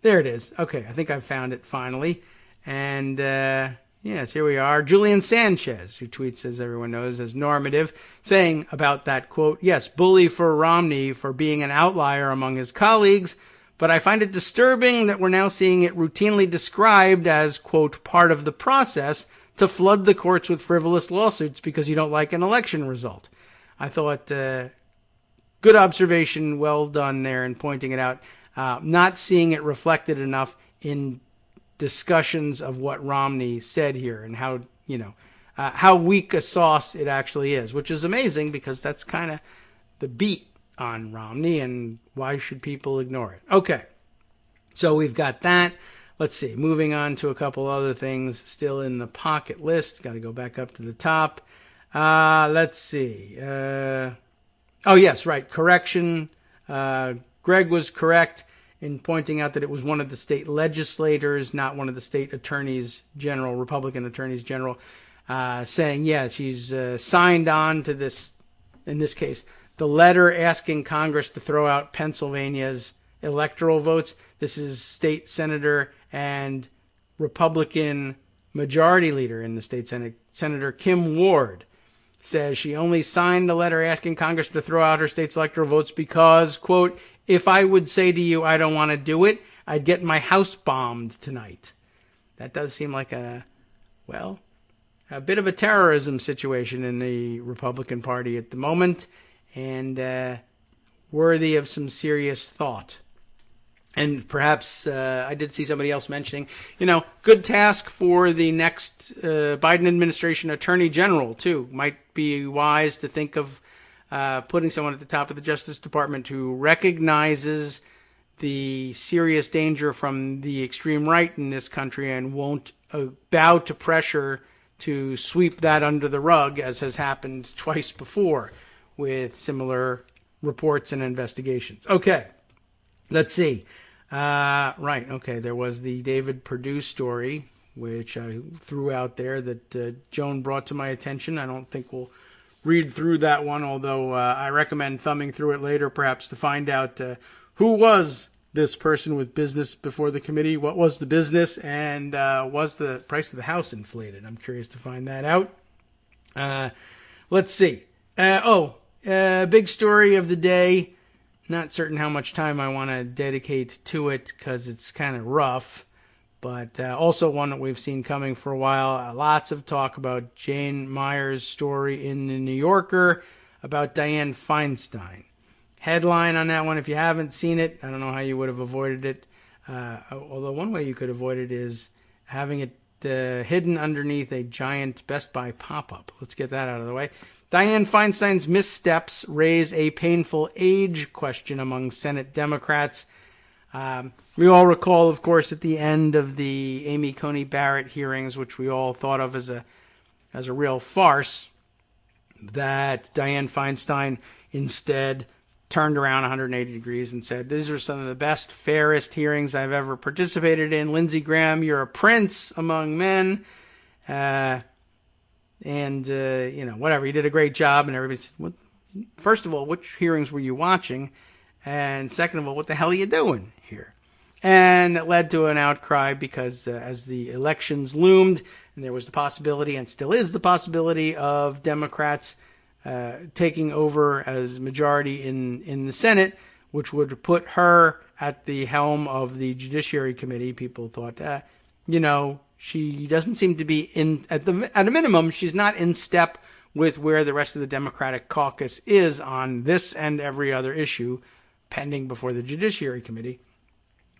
There it is. Okay, I think I found it finally. And yes, here we are. Julian Sanchez, who tweets, as everyone knows, as normative, saying about that quote, yes, bully for Romney for being an outlier among his colleagues, but I find it disturbing that we're now seeing it routinely described as, quote, part of the process to flood the courts with frivolous lawsuits because you don't like an election result. I thought good observation, well done there in pointing it out. Not seeing it reflected enough in discussions of what Romney said here and how, how weak a sauce it actually is, which is amazing because that's kind of the beat on Romney, and why should people ignore it? Okay, so we've got that. Let's see, moving on to a couple other things still in the pocket list. Got to go back up to the top. Let's see. Oh, yes, right, correction. Greg was correct in pointing out that it was one of the state legislators, not one of the state attorneys general, Republican attorneys general, saying, yeah, she's signed on to this, in this case, the letter asking Congress to throw out Pennsylvania's electoral votes. This is state senator and Republican majority leader in the state Senate, Senator Kim Ward, says she only signed the letter asking Congress to throw out her state's electoral votes because, quote, if I would say to you I don't want to do it, I'd get my house bombed tonight. That does seem like a bit of a terrorism situation in the Republican Party at the moment, and worthy of some serious thought. And perhaps I did see somebody else mentioning, good task for the next Biden administration attorney general, too. Might be wise to think of putting someone at the top of the Justice Department who recognizes the serious danger from the extreme right in this country and won't bow to pressure to sweep that under the rug, as has happened twice before with similar reports and investigations. Okay, let's see. Right, okay, there was the David Perdue story, which I threw out there that Joan brought to my attention. I don't think we'll read through that one, although I recommend thumbing through it later, perhaps to find out who was this person with business before the committee, what was the business, and was the price of the house inflated? I'm curious to find that out. Let's see. Big story of the day. Not certain how much time I want to dedicate to it because it's kind of rough, but also one that we've seen coming for a while. Lots of talk about Jane Meyer's story in the New Yorker about Dianne Feinstein. Headline on that one, if you haven't seen it, I don't know how you would have avoided it. Although one way you could avoid it is having it hidden underneath a giant Best Buy pop-up. Let's get that out of the way. Dianne Feinstein's missteps raise a painful age question among Senate Democrats. We all recall, of course, at the end of the Amy Coney Barrett hearings, which we all thought of as a real farce, that Dianne Feinstein instead turned around 180 degrees and said, these are some of the best, fairest hearings I've ever participated in. Lindsey Graham, you're a prince among men. Whatever, you did a great job. And everybody said, first of all, which hearings were you watching? And second of all, what the hell are you doing here? And it led to an outcry because as the elections loomed, and there was the possibility, and still is the possibility, of Democrats taking over as majority in the Senate, which would put her at the helm of the Judiciary Committee. People thought, she doesn't seem to be at a minimum, she's not in step with where the rest of the Democratic caucus is on this and every other issue pending before the Judiciary Committee.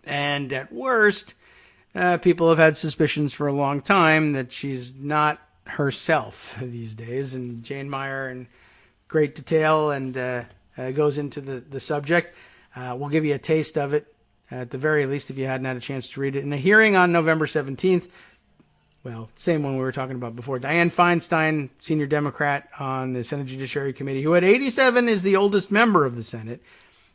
And at worst, people have had suspicions for a long time that she's not herself these days. And Jane Meyer, in great detail, and goes into the subject. We'll give you a taste of it, at the very least, if you hadn't had a chance to read it. In a hearing on November 17th, well, same one we were talking about before, Dianne Feinstein, senior Democrat on the Senate Judiciary Committee, who at 87 is the oldest member of the Senate,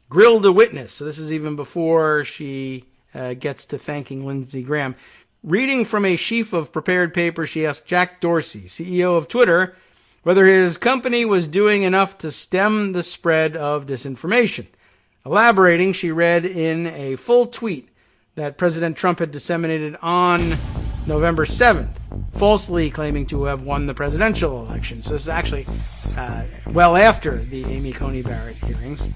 grilled a witness. So this is even before she gets to thanking Lindsey Graham. Reading from a sheaf of prepared paper, she asked Jack Dorsey, CEO of Twitter, whether his company was doing enough to stem the spread of disinformation. Elaborating, she read in a full tweet that President Trump had disseminated on November 7th, falsely claiming to have won the presidential election. So this is actually well after the Amy Coney Barrett hearings.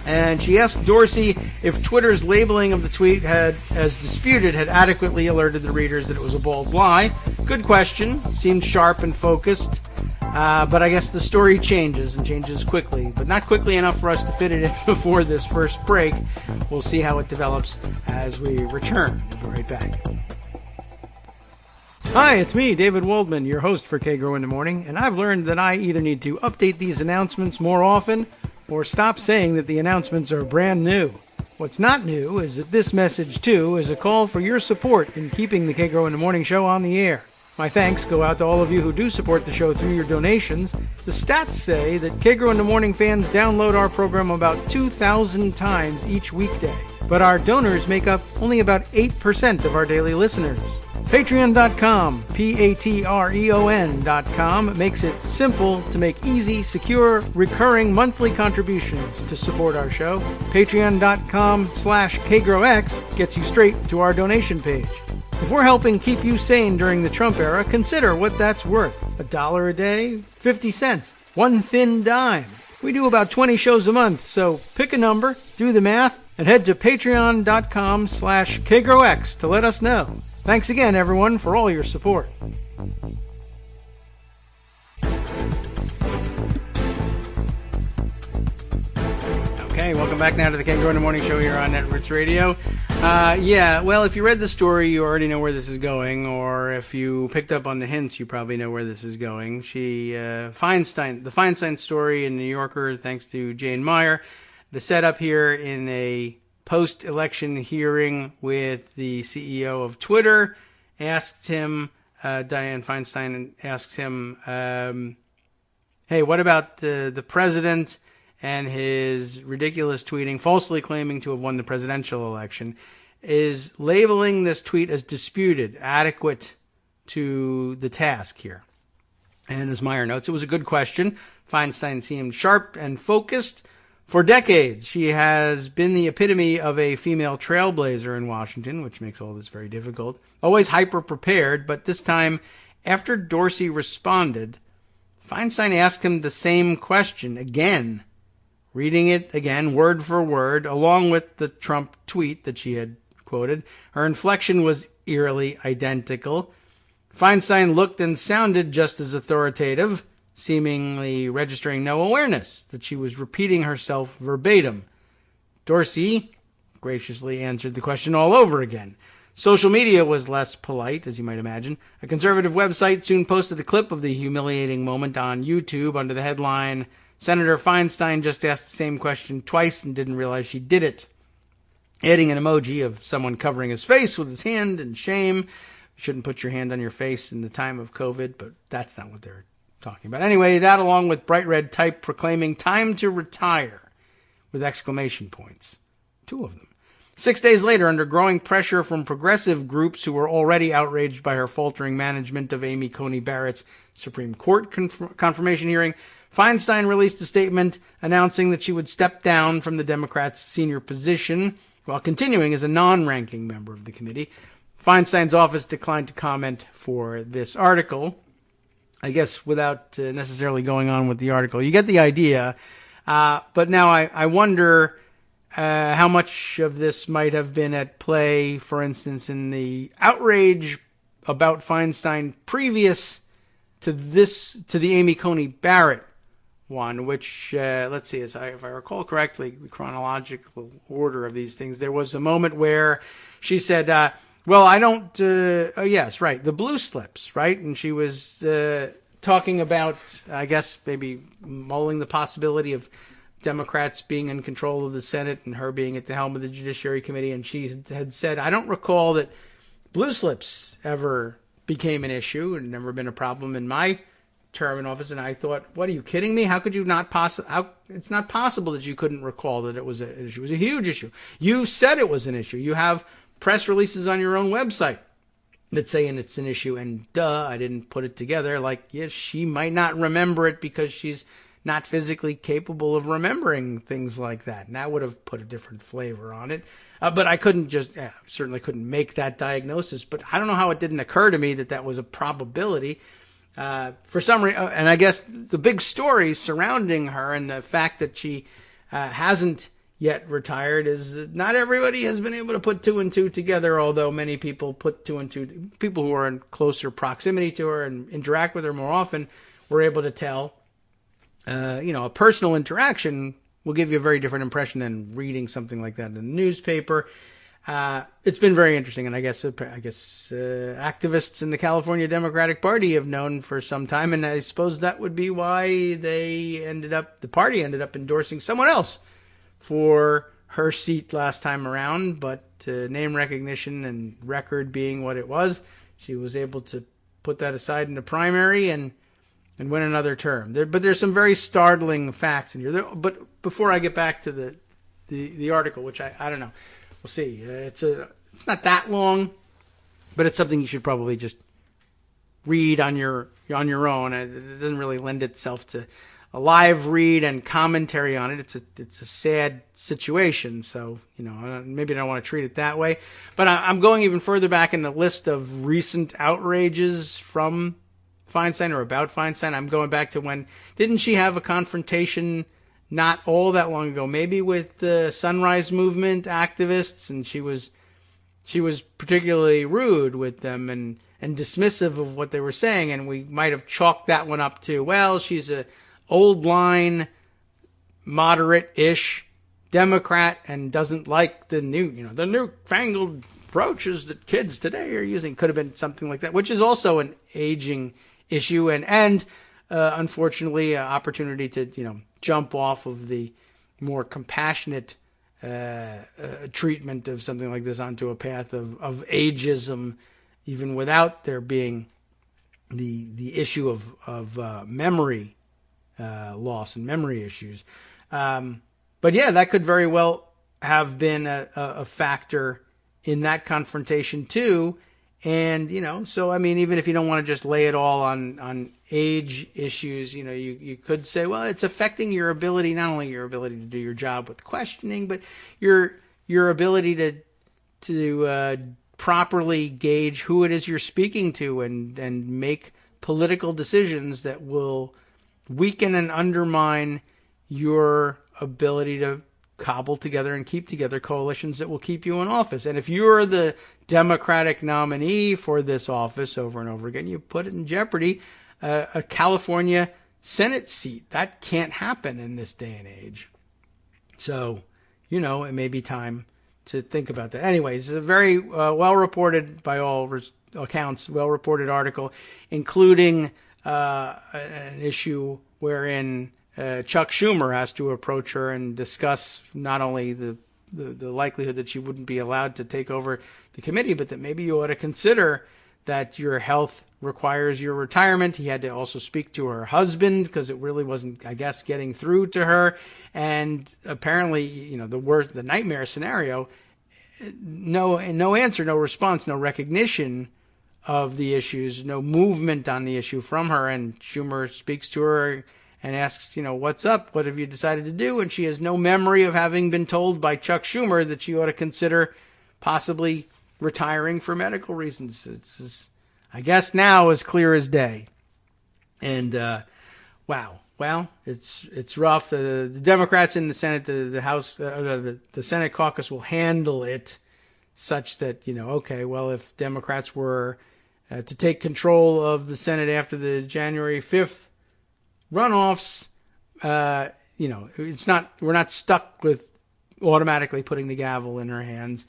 And she asked Dorsey if Twitter's labeling of the tweet as disputed had adequately alerted the readers that it was a bald lie. Good question. Seemed sharp and focused. But I guess the story changes and changes quickly, but not quickly enough for us to fit it in before this first break. We'll see how it develops as we return. We'll be right back. Hi, it's me, David Waldman, your host for Kagro in the Morning, and I've learned that I either need to update these announcements more often or stop saying that the announcements are brand new. What's not new is that this message, too, is a call for your support in keeping the Kagro in the Morning show on the air. My thanks go out to all of you who do support the show through your donations. The stats say that Kagro in the Morning fans download our program about 2,000 times each weekday, but our donors make up only about 8% of our daily listeners. Patreon.com, Patreon.com, makes it simple to make easy, secure, recurring monthly contributions to support our show. Patreon.com/KagroX gets you straight to our donation page. If we're helping keep you sane during the Trump era, consider what that's worth. $1 a day? 50 cents? One thin dime? We do about 20 shows a month, so pick a number, do the math, and head to Patreon.com/KagroX to let us know. Thanks again, everyone, for all your support. Okay, welcome back now to the Kagro in the Morning show here on Netroots Radio. Well, if you read the story, you already know where this is going, or if you picked up on the hints, you probably know where this is going. The Feinstein story in New Yorker, thanks to Jane Meyer. The setup here in a post-election hearing with the CEO of Twitter asked him, Dianne Feinstein asks him, hey, what about the president and his ridiculous tweeting, falsely claiming to have won the presidential election? Is labeling this tweet as disputed adequate to the task here? And as Meyer notes, it was a good question. Feinstein seemed sharp and focused. For decades, she has been the epitome of a female trailblazer in Washington, which makes all this very difficult. Always hyper-prepared, but this time, after Dorsey responded, Feinstein asked him the same question again, reading it again, word for word, along with the Trump tweet that she had quoted. Her inflection was eerily identical. Feinstein looked and sounded just as authoritative, seemingly registering no awareness that she was repeating herself verbatim. Dorsey graciously answered the question all over again. Social media was less polite, as you might imagine. A conservative website soon posted a clip of the humiliating moment on YouTube under the headline, Senator Feinstein just asked the same question twice and didn't realize she did it, adding an emoji of someone covering his face with his hand in shame. You shouldn't put your hand on your face in the time of COVID, but that's not what they're talking about. Anyway, that along with bright red type proclaiming time to retire with exclamation points. 2 of them. 6 days later, under growing pressure from progressive groups who were already outraged by her faltering management of Amy Coney Barrett's Supreme Court confirmation hearing, Feinstein released a statement announcing that she would step down from the Democrats' senior position while continuing as a non-ranking member of the committee. Feinstein's office declined to comment for this article. I guess without necessarily going on with the article, you get the idea. But now I wonder how much of this might have been at play, for instance, in the outrage about Feinstein previous to the Amy Coney Barrett one, which, let's see, if I recall correctly, the chronological order of these things, there was a moment where she said, well, I don't, yes, right, the blue slips, right? And she was talking about, I guess, maybe mulling the possibility of Democrats being in control of the Senate and her being at the helm of the Judiciary Committee. And she had said, I don't recall that blue slips ever became an issue and never been a problem in my term in office. And I thought, what, are you kidding me? How could you not it's not possible that you couldn't recall that it was an issue. It was a huge issue. You said it was an issue. You have press releases on your own website that say it's an issue, and I didn't put it together. Like, yes, she might not remember it because she's not physically capable of remembering things like that. And that would have put a different flavor on it. But I couldn't certainly couldn't make that diagnosis. But I don't know how it didn't occur to me that that was a probability. For some reason, and I guess the big story surrounding her and the fact that she hasn't yet retired is that not everybody has been able to put two and two together, although many people put two and two, people who are in closer proximity to her and interact with her more often were able to tell. A personal interaction will give you a very different impression than reading something like that in the newspaper. It's been very interesting, and I guess activists in the California Democratic Party have known for some time, and I suppose that would be why the party ended up endorsing someone else for her seat last time around. But name recognition and record being what it was, she was able to put that aside in the primary and win another term. But there's some very startling facts in here. But before I get back to the article, which I don't know. We'll see. It's not that long, but it's something you should probably just read on your own. It doesn't really lend itself to a live read and commentary on it. It's a sad situation, so maybe I don't want to treat it that way. But I'm going even further back in the list of recent outrages from Feinstein or about Feinstein. I'm going back to when didn't she have a confrontation not all that long ago, maybe with the Sunrise Movement activists, and she was particularly rude with them and dismissive of what they were saying, and we might have chalked that one up to, well, she's a old line, moderate-ish Democrat and doesn't like the newfangled approaches that kids today are using. Could have been something like that, which is also an aging issue and unfortunately, an opportunity to jump off of the more compassionate treatment of something like this onto a path of ageism, even without there being the issue of memory loss and memory issues. But yeah, that could very well have been a factor in that confrontation too. And, so, I mean, even if you don't want to just lay it all on age issues, you could say, well, it's affecting your ability, not only your ability to do your job with questioning, but your ability to properly gauge who it is you're speaking to and make political decisions that will weaken and undermine your ability to cobble together and keep together coalitions that will keep you in office. And if you're the Democratic nominee for this office over and over again, you put it in jeopardy, a California Senate seat. That can't happen in this day and age. So, it may be time to think about that. Anyways, it's a very well-reported, by all accounts, well-reported article, including an issue wherein Chuck Schumer has to approach her and discuss not only the likelihood that she wouldn't be allowed to take over the committee, but that maybe you ought to consider that your health requires your retirement. He had to also speak to her husband because it really wasn't, I guess, getting through to her. And apparently, the nightmare scenario, no answer, no response, no recognition of the issues, no movement on the issue from her. And Schumer speaks to her and asks, what's up? What have you decided to do? And she has no memory of having been told by Chuck Schumer that she ought to consider possibly retiring for medical reasons. It's I guess now as clear as day. And wow. Well, it's rough. The Democrats in the Senate, the House, the Senate caucus will handle it such that, okay, well, if Democrats were to take control of the Senate after the January 5th runoffs, we're not stuck with automatically putting the gavel in her hands.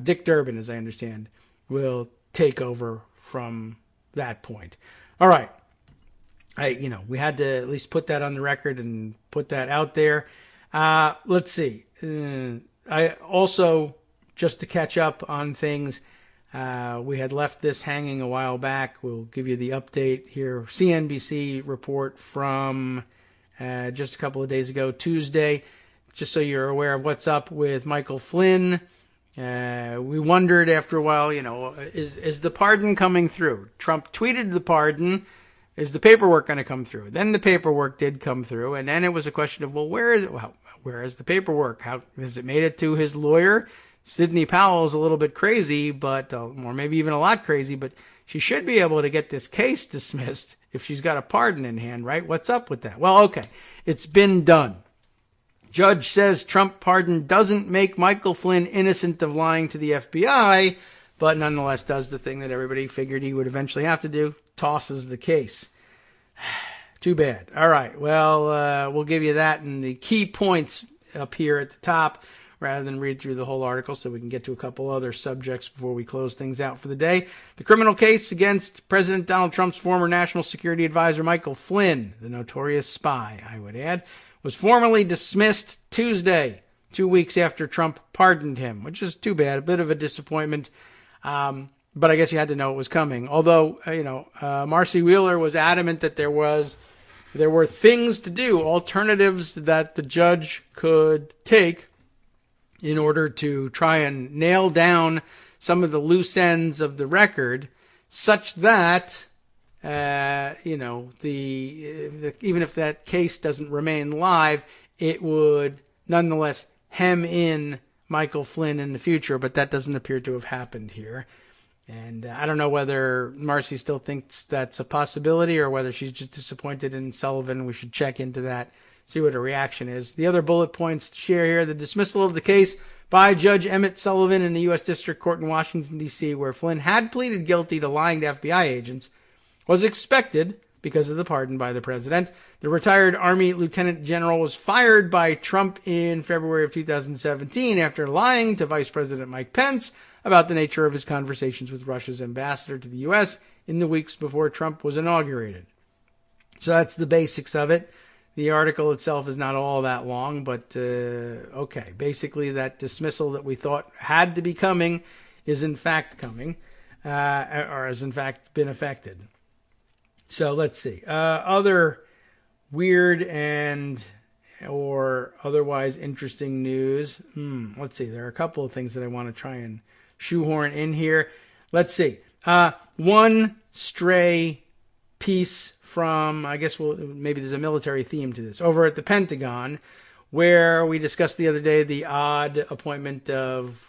Dick Durbin, as I understand, will take over from that point. All right. We had to at least put that on the record and put that out there. Let's see. I also, just to catch up on things, we had left this hanging a while back. We'll give you the update here. CNBC report from just a couple of days ago, Tuesday, just so you're aware of what's up with Michael Flynn. We wondered after a while, is the pardon coming through? Trump tweeted the pardon is the paperwork going to come through? Then the paperwork did come through, and then it was a question of, well, where is it? Well, where is the paperwork? How has it made it to his lawyer? Sidney Powell is a little bit crazy, but or maybe even a lot crazy, but she should be able to get this case dismissed if she's got a pardon in hand, right? What's up with that? Well, okay, it's been done. Judge says Trump pardon doesn't make Michael Flynn innocent of lying to the FBI, but nonetheless does the thing that everybody figured he would eventually have to do, tosses the case. Too bad. All right, well, we'll give you that and the key points up here at the top rather than read through the whole article so we can get to a couple other subjects before we close things out for the day. The criminal case against President Donald Trump's former national security advisor Michael Flynn, the notorious spy, I would add, was formally dismissed Tuesday, 2 weeks after Trump pardoned him, which is too bad, a bit of a disappointment. But I guess you had to know it was coming. Although, Marcy Wheeler was adamant that there were things to do, alternatives that the judge could take in order to try and nail down some of the loose ends of the record, such that, even if that case doesn't remain live, it would nonetheless hem in Michael Flynn in the future. But that doesn't appear to have happened here. And I don't know whether Marcy still thinks that's a possibility or whether she's just disappointed in Sullivan. We should check into that, see what her reaction is. The other bullet points to share here: the dismissal of the case by Judge Emmett Sullivan in the U.S. District Court in Washington, D.C., where Flynn had pleaded guilty to lying to FBI agents, was expected because of the pardon by the president. The retired Army Lieutenant General was fired by Trump in February of 2017 after lying to Vice President Mike Pence about the nature of his conversations with Russia's ambassador to the U.S. in the weeks before Trump was inaugurated. So that's the basics of it. The article itself is not all that long, but okay. Basically, that dismissal that we thought had to be coming is in fact coming, or has in fact been effected. So let's see. Other weird and or otherwise interesting news. Let's see. There are a couple of things that I want to try and shoehorn in here. Let's see. One stray piece from, I guess maybe there's a military theme to this, over at the Pentagon, where we discussed the other day the odd appointment of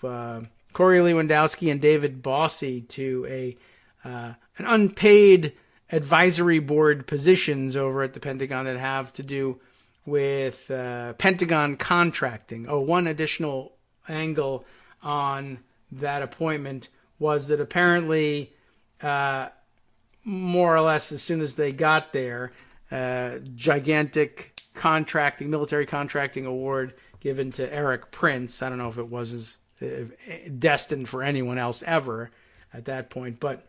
Corey Lewandowski and David Bossie to an unpaid advisory board positions over at the Pentagon that have to do with Pentagon contracting. One additional angle on that appointment was that apparently more or less as soon as they got there, gigantic military contracting award given to Eric Prince. I don't know if it was destined for anyone else ever at that point, but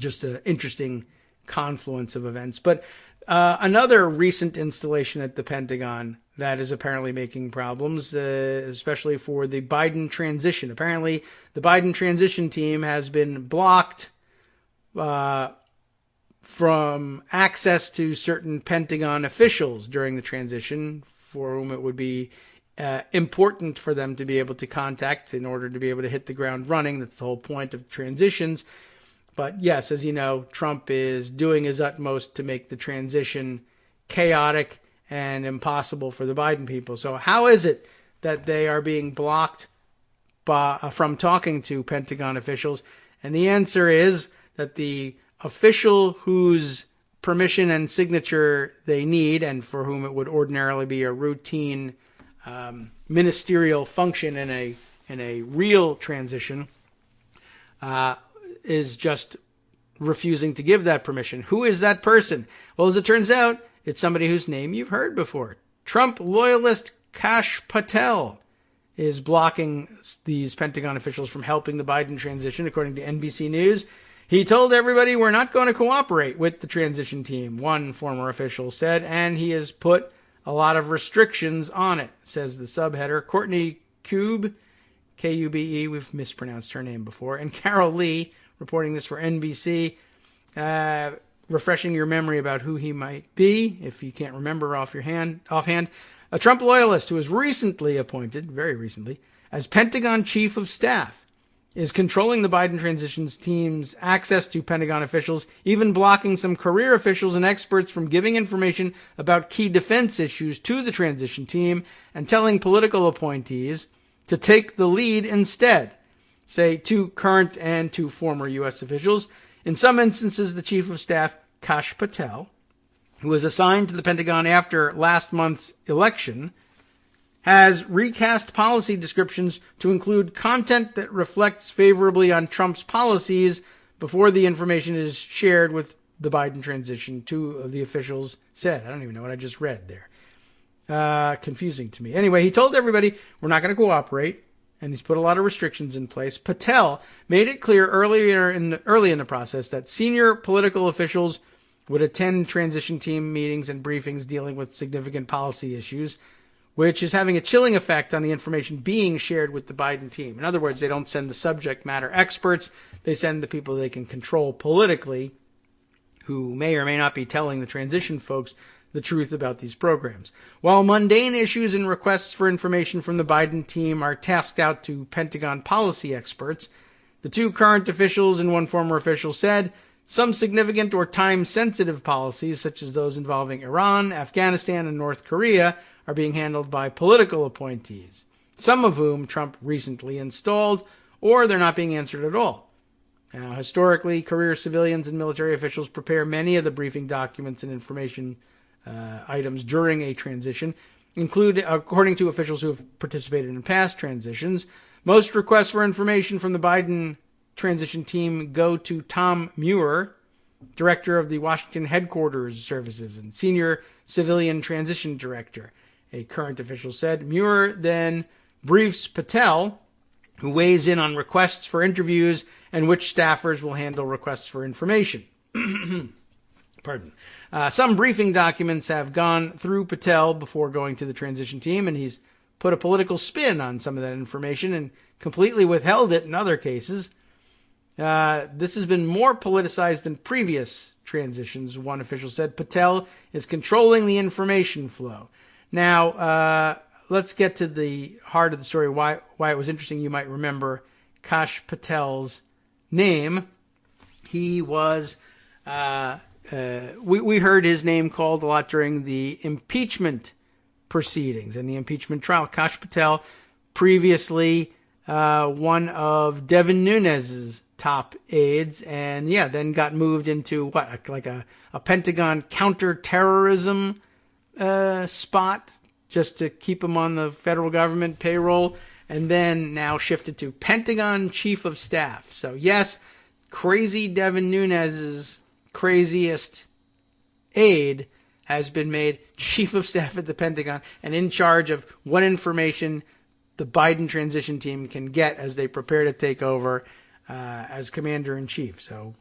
just an interesting confluence of events. But another recent installation at the Pentagon that is apparently making problems, especially for the Biden transition. Apparently, the Biden transition team has been blocked from access to certain Pentagon officials during the transition, for whom it would be important for them to be able to contact in order to be able to hit the ground running. That's the whole point of transitions. But yes, as you know, Trump is doing his utmost to make the transition chaotic and impossible for the Biden people. So how is it that they are being blocked from talking to Pentagon officials? And the answer is that the official whose permission and signature they need, and for whom it would ordinarily be a routine ministerial function in a real transition, is just refusing to give that permission. Who is that person? Well, as it turns out, it's somebody whose name you've heard before. Trump loyalist Kash Patel is blocking these Pentagon officials from helping the Biden transition, according to NBC News. He told everybody, "We're not going to cooperate with the transition team," one former official said, and he has put a lot of restrictions on it, says the subheader. Courtney Kube, K-U-B-E, we've mispronounced her name before, and Carol Lee, reporting this for NBC, refreshing your memory about who he might be, if you can't remember offhand. A Trump loyalist who was recently appointed, very recently, as Pentagon Chief of Staff. is controlling the Biden transitions team's access to Pentagon officials, even blocking some career officials and experts from giving information about key defense issues to the transition team, and telling political appointees to take the lead instead, say two current and two former U.S. officials. In some instances, the Chief of Staff, Kash Patel, who was assigned to the Pentagon after last month's election, has recast policy descriptions to include content that reflects favorably on Trump's policies before the information is shared with the Biden transition, two of the officials said. I don't even know what I just read there. Confusing to me. Anyway, he told everybody, we're not going to cooperate, and he's put a lot of restrictions in place. Patel made it clear early in the process that senior political officials would attend transition team meetings and briefings dealing with significant policy issues, which is having a chilling effect on the information being shared with the Biden team. In other words, they don't send the subject matter experts. They send the people they can control politically, who may or may not be telling the transition folks the truth about these programs. While mundane issues and requests for information from the Biden team are tasked out to Pentagon policy experts, the two current officials and one former official said some significant or time-sensitive policies, such as those involving Iran, Afghanistan, and North Korea, are being handled by political appointees, some of whom Trump recently installed, or they're not being answered at all. Now, historically, career civilians and military officials prepare many of the briefing documents and information items during a transition, according to officials who have participated in past transitions. Most requests for information from the Biden transition team go to Tom Muir, director of the Washington Headquarters Services and senior civilian transition director, a current official said. Muir then briefs Patel, who weighs in on requests for interviews and which staffers will handle requests for information. Pardon. Some briefing documents have gone through Patel before going to the transition team, and he's put a political spin on some of that information and completely withheld it in other cases. This has been more politicized than previous transitions, one official said. Patel is controlling the information flow. Now, let's get to the heart of the story, why it was interesting. You might remember Kash Patel's name. He was, we heard his name called a lot during the impeachment proceedings and the impeachment trial. Kash Patel, previously one of Devin Nunes's top aides, and then got moved into a Pentagon counterterrorism spot just to keep him on the federal government payroll, and then now shifted to Pentagon Chief of Staff. So yes, crazy Devin Nunes's craziest aide has been made Chief of Staff at the Pentagon and in charge of what information the Biden transition team can get as they prepare to take over as Commander-in-Chief. So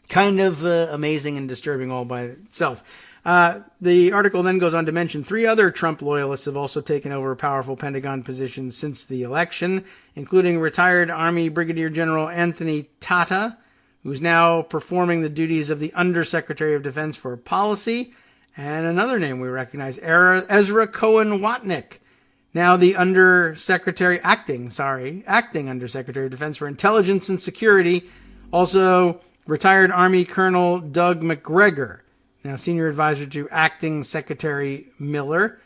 kind of amazing and disturbing all by itself. The article then goes on to mention 3 other Trump loyalists have also taken over powerful Pentagon positions since the election, including retired Army Brigadier General Anthony Tata, who's now performing the duties of the Undersecretary of Defense for Policy, and another name we recognize, Ezra Cohen Watnick, now the acting Undersecretary of Defense for Intelligence and Security. Also, retired Army Colonel Doug McGregor, now senior advisor to Acting Secretary Miller.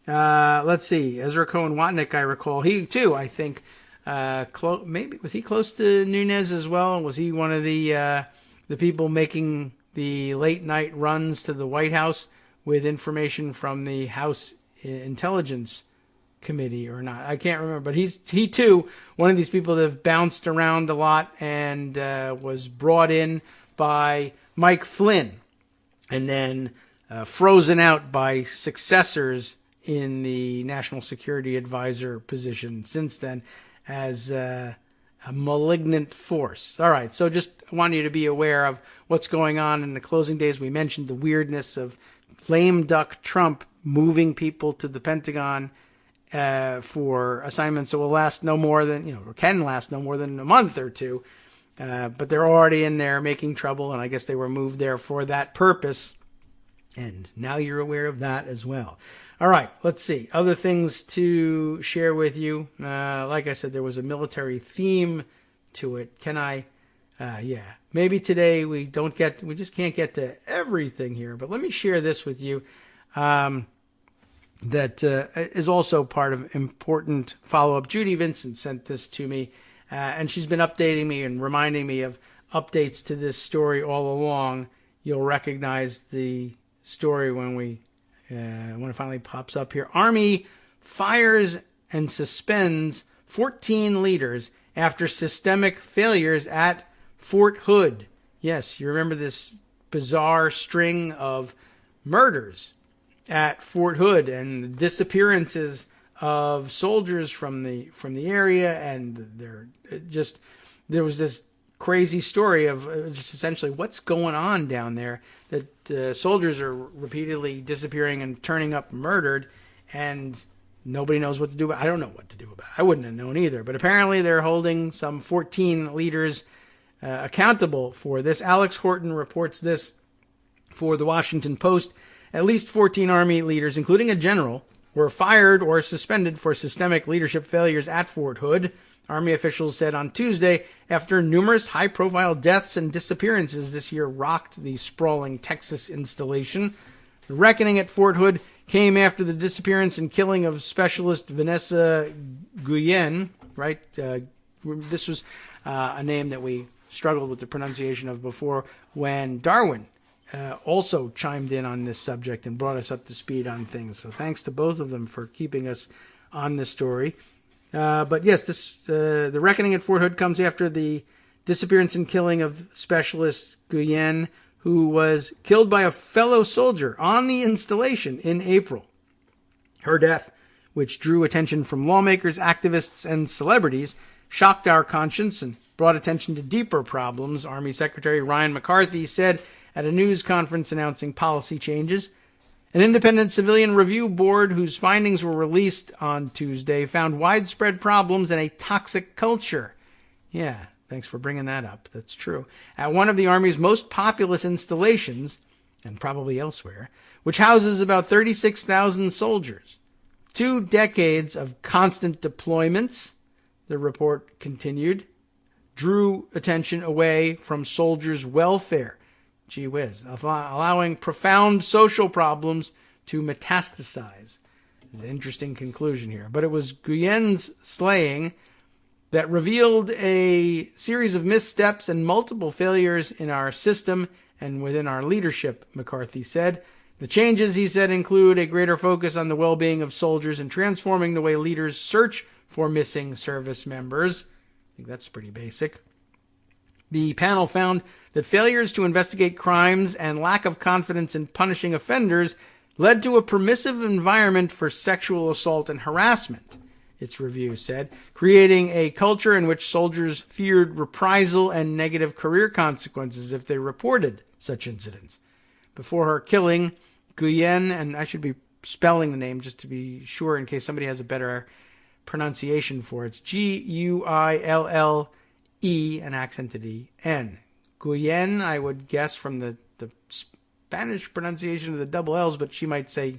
Let's see, Ezra Cohen Watnick, I recall, he too, I think, maybe was he close to Nunes as well? Was he one of the people making the late night runs to the White House with information from the House Intelligence Committee or not? I can't remember, but he too, one of these people that have bounced around a lot and was brought in by Mike Flynn and then frozen out by successors in the National Security Advisor position since then as a malignant force. All right, so just want you to be aware of what's going on in the closing days. We mentioned the weirdness of lame duck Trump moving people to the Pentagon for assignments that will last no more than, or can last no more than a month or two. But they're already in there making trouble, and I guess they were moved there for that purpose. And now you're aware of that as well. All right, let's see. Other things to share with you. Like I said, there was a military theme to it. Can I? Yeah. Maybe today we just can't get to everything here. But let me share this with you. That is also part of important follow-up. Judy Vincent sent this to me, and she's been updating me and reminding me of updates to this story all along. You'll recognize the story when it finally pops up here. Army fires and suspends 14 leaders after systemic failures at Fort Hood. Yes, you remember this bizarre string of murders at Fort Hood and disappearances of soldiers from the area, and there was this crazy story of just essentially what's going on down there, that soldiers are repeatedly disappearing and turning up murdered, and nobody knows what to do about it. I don't know what to do about it. I wouldn't have known either, but apparently they're holding some 14 leaders accountable for this. Alex Horton reports this for the Washington Post. At least 14 Army leaders, including a general, were fired or suspended for systemic leadership failures at Fort Hood, Army officials said on Tuesday, after numerous high-profile deaths and disappearances this year rocked the sprawling Texas installation. The reckoning at Fort Hood came after the disappearance and killing of Specialist Vanessa Guillen, right? This was a name that we struggled with the pronunciation of before, when Darwin also chimed in on this subject and brought us up to speed on things. So thanks to both of them for keeping us on this story. But yes, the reckoning at Fort Hood comes after the disappearance and killing of Specialist Guillen, who was killed by a fellow soldier on the installation in April. Her death, which drew attention from lawmakers, activists, and celebrities, shocked our conscience and brought attention to deeper problems, Army Secretary Ryan McCarthy said at a news conference announcing policy changes. An independent civilian review board whose findings were released on Tuesday found widespread problems and a toxic culture. Yeah, thanks for bringing that up. That's true. At one of the Army's most populous installations, and probably elsewhere, which houses about 36,000 soldiers. 2 decades of constant deployments, the report continued, drew attention away from soldiers' welfare. Gee whiz, allowing profound social problems to metastasize. It's an interesting conclusion here. But it was Guillen's slaying that revealed a series of missteps and multiple failures in our system and within our leadership, McCarthy said. The changes, he said, include a greater focus on the well-being of soldiers and transforming the way leaders search for missing service members. I think that's pretty basic. The panel found that failures to investigate crimes and lack of confidence in punishing offenders led to a permissive environment for sexual assault and harassment, its review said, creating a culture in which soldiers feared reprisal and negative career consequences if they reported such incidents. Before her killing, Guillen, and I should be spelling the name just to be sure in case somebody has a better pronunciation for it, it's Guille, an accented E-N. Guillen, I would guess from the Spanish pronunciation of the double L's, but she might say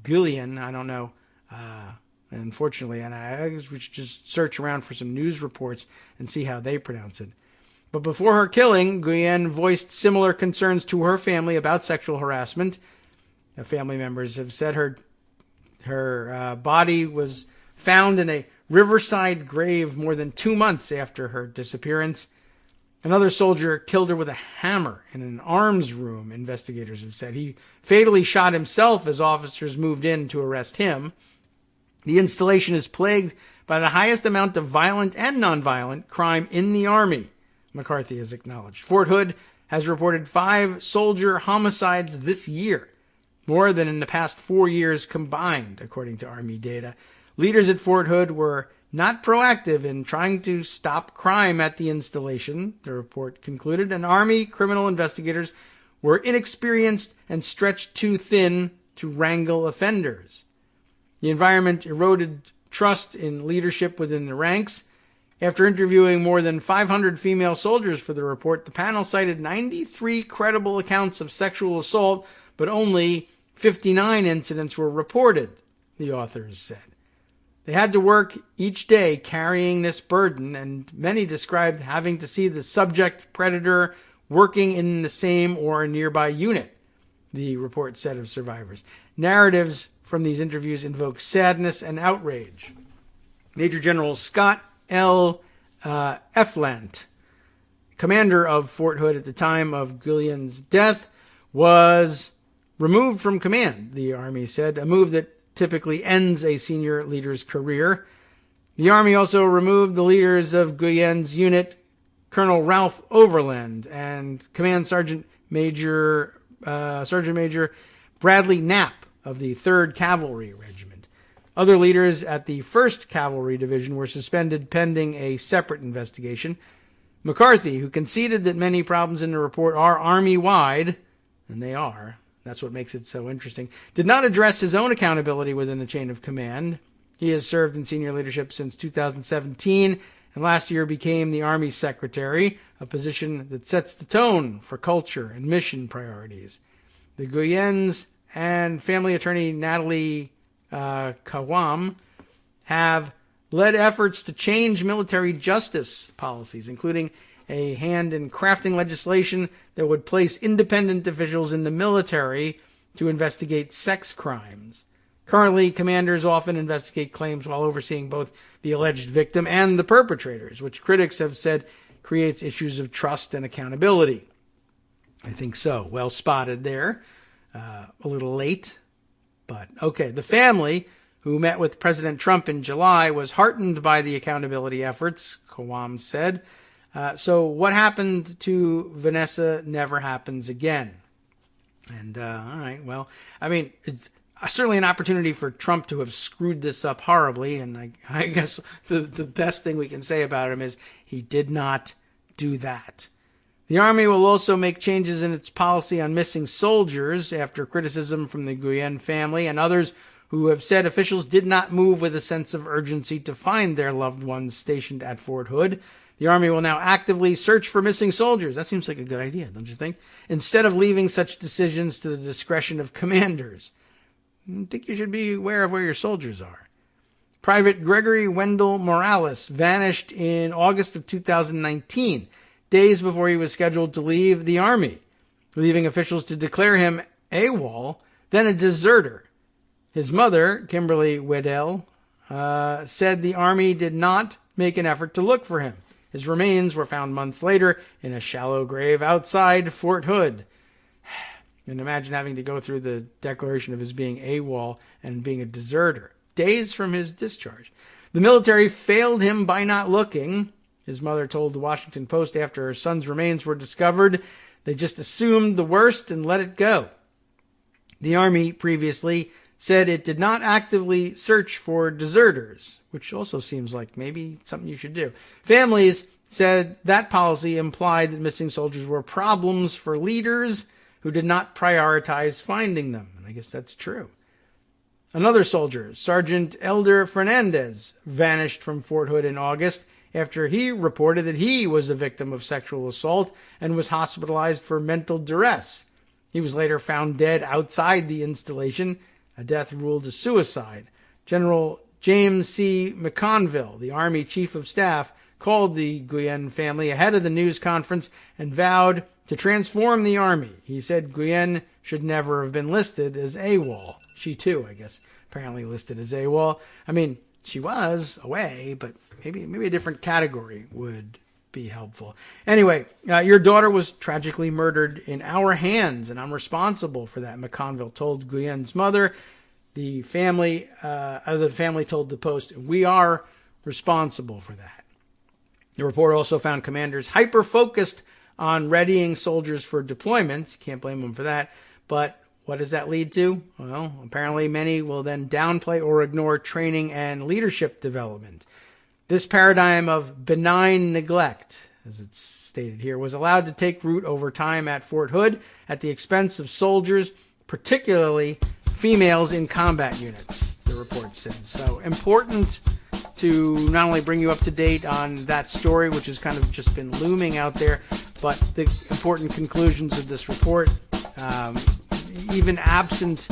Guillen, I don't know. Unfortunately, and I should just search around for some news reports and see how they pronounce it. But before her killing, Guillen voiced similar concerns to her family about sexual harassment. Family members have said her body was found in a riverside grave more than 2 months after her disappearance. Another soldier killed her with a hammer in an arms room, investigators have said. He fatally shot himself as officers moved in to arrest him. The installation is plagued by the highest amount of violent and nonviolent crime in the Army, McCarthy has acknowledged. Fort Hood has reported 5 soldier homicides this year, more than in the past 4 years combined, according to Army data. Leaders at Fort Hood were not proactive in trying to stop crime at the installation, the report concluded, and Army criminal investigators were inexperienced and stretched too thin to wrangle offenders. The environment eroded trust in leadership within the ranks. After interviewing more than 500 female soldiers for the report, the panel cited 93 credible accounts of sexual assault, but only 59 incidents were reported, the authors said. They had to work each day carrying this burden, and many described having to see the subject predator working in the same or a nearby unit, the report said of survivors. Narratives from these interviews invoke sadness and outrage. Major General Scott L. Eflant, commander of Fort Hood at the time of Guillen's death, was removed from command, the Army said, a move that typically ends a senior leader's career. The Army also removed the leaders of Guillen's unit, Colonel Ralph Overland and Command Sergeant Major Bradley Knapp of the 3rd Cavalry Regiment. Other leaders at the 1st Cavalry Division were suspended pending a separate investigation. McCarthy, who conceded that many problems in the report are Army-wide, and they are, that's what makes it so interesting, did not address his own accountability within the chain of command. He has served in senior leadership since 2017, and last year became the Army Secretary, a position that sets the tone for culture and mission priorities. The Guillens and family attorney Natalie Kawam have led efforts to change military justice policies, including a hand in crafting legislation that would place independent officials in the military to investigate sex crimes. Currently, commanders often investigate claims while overseeing both the alleged victim and the perpetrators, which critics have said creates issues of trust and accountability. I think so. Well spotted there. A little late, but okay. The family, who met with President Trump in July, was heartened by the accountability efforts, Kawam said. So what happened to Vanessa never happens again. And, all right, well, I mean, it's certainly an opportunity for Trump to have screwed this up horribly. And I guess the best thing we can say about him is he did not do that. The Army will also make changes in its policy on missing soldiers after criticism from the Guillen family and others who have said officials did not move with a sense of urgency to find their loved ones stationed at Fort Hood. The Army will now actively search for missing soldiers. That seems like a good idea, don't you think? Instead of leaving such decisions to the discretion of commanders. I think you should be aware of where your soldiers are. Private Gregory Wendell Morales vanished in August of 2019, days before he was scheduled to leave the Army, leaving officials to declare him AWOL, then a deserter. His mother, Kimberly Weddell, said the Army did not make an effort to look for him. His remains were found months later in a shallow grave outside Fort Hood. And imagine having to go through the declaration of his being AWOL and being a deserter, days from his discharge. The military failed him by not looking, his mother told the Washington Post after her son's remains were discovered. They just assumed the worst and let it go. The Army previously said it did not actively search for deserters, which also seems like maybe something you should do. Families said that policy implied that missing soldiers were problems for leaders who did not prioritize finding them. And I guess that's true. Another soldier, Sergeant Elder Fernandez, vanished from Fort Hood in August after he reported that he was a victim of sexual assault and was hospitalized for mental duress. He was later found dead outside the installation, a death ruled a suicide. General James C. McConville, the Army Chief of Staff, called the Guillen family ahead of the news conference and vowed to transform the Army. He said Guillen should never have been listed as AWOL. She, too, I guess, apparently listed as AWOL. I mean, she was away, but maybe a different category would be helpful. Anyway, your daughter was tragically murdered in our hands, and I'm responsible for that, McConville told Guillen's mother. The family told the Post, we are responsible for that. The report also found commanders hyper-focused on readying soldiers for deployments. Can't blame them for that. But what does that lead to? Well, apparently many will then downplay or ignore training and leadership development. This paradigm of benign neglect, as it's stated here, was allowed to take root over time at Fort Hood at the expense of soldiers, particularly females in combat units, the report said. So important to not only bring you up to date on that story, which has kind of just been looming out there, but the important conclusions of this report. even absent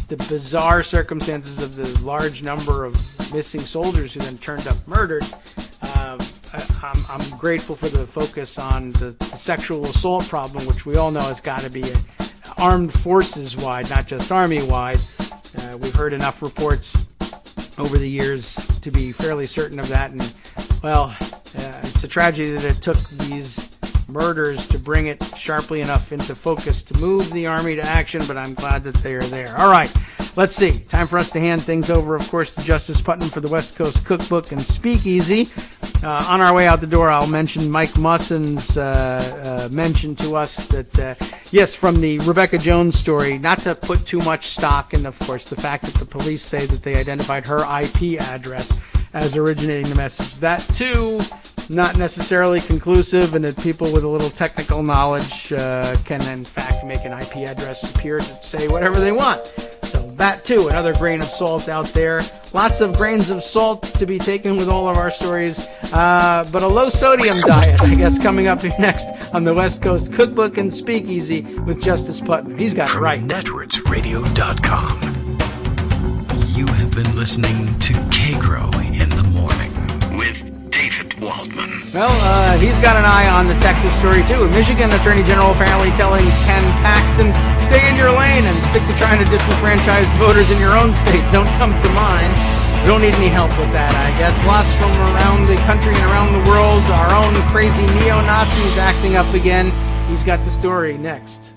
the bizarre circumstances of the large number of missing soldiers who then turned up murdered, I'm grateful for the focus on the sexual assault problem, which we all know has got to be armed forces wide, not just army wide. We've heard enough reports over the years to be fairly certain of that, and well, it's a tragedy that it took these murders to bring it sharply enough into focus to move the Army to action, but I'm glad that they are there. All right, let's see. Time for us to hand things over, of course, to Justice Putnam for the West Coast Cookbook and Speakeasy. On our way out the door, I'll mention Mike Musson's mention to us that, yes, from the Rebecca Jones story, not to put too much stock in, of course, the fact that the police say that they identified her IP address as originating the message. That, too, not necessarily conclusive, and that people with a little technical knowledge can, in fact, make an IP address appear to say whatever they want. So that, too, another grain of salt out there. Lots of grains of salt to be taken with all of our stories, but a low-sodium diet, I guess, coming up next on the West Coast Cookbook and Speakeasy with Justice Putnam. He's got it right. From networksradio.com. You have been listening to Kagro in the Morning with David Waldman. Well, he's got an eye on the Texas story, too. Michigan Attorney General apparently telling Ken Paxton, stay in your lane and stick to trying to disenfranchise voters in your own state. Don't come to mine. We don't need any help with that, I guess. Lots from around the country and around the world. Our own crazy neo-Nazis acting up again. He's got the story next.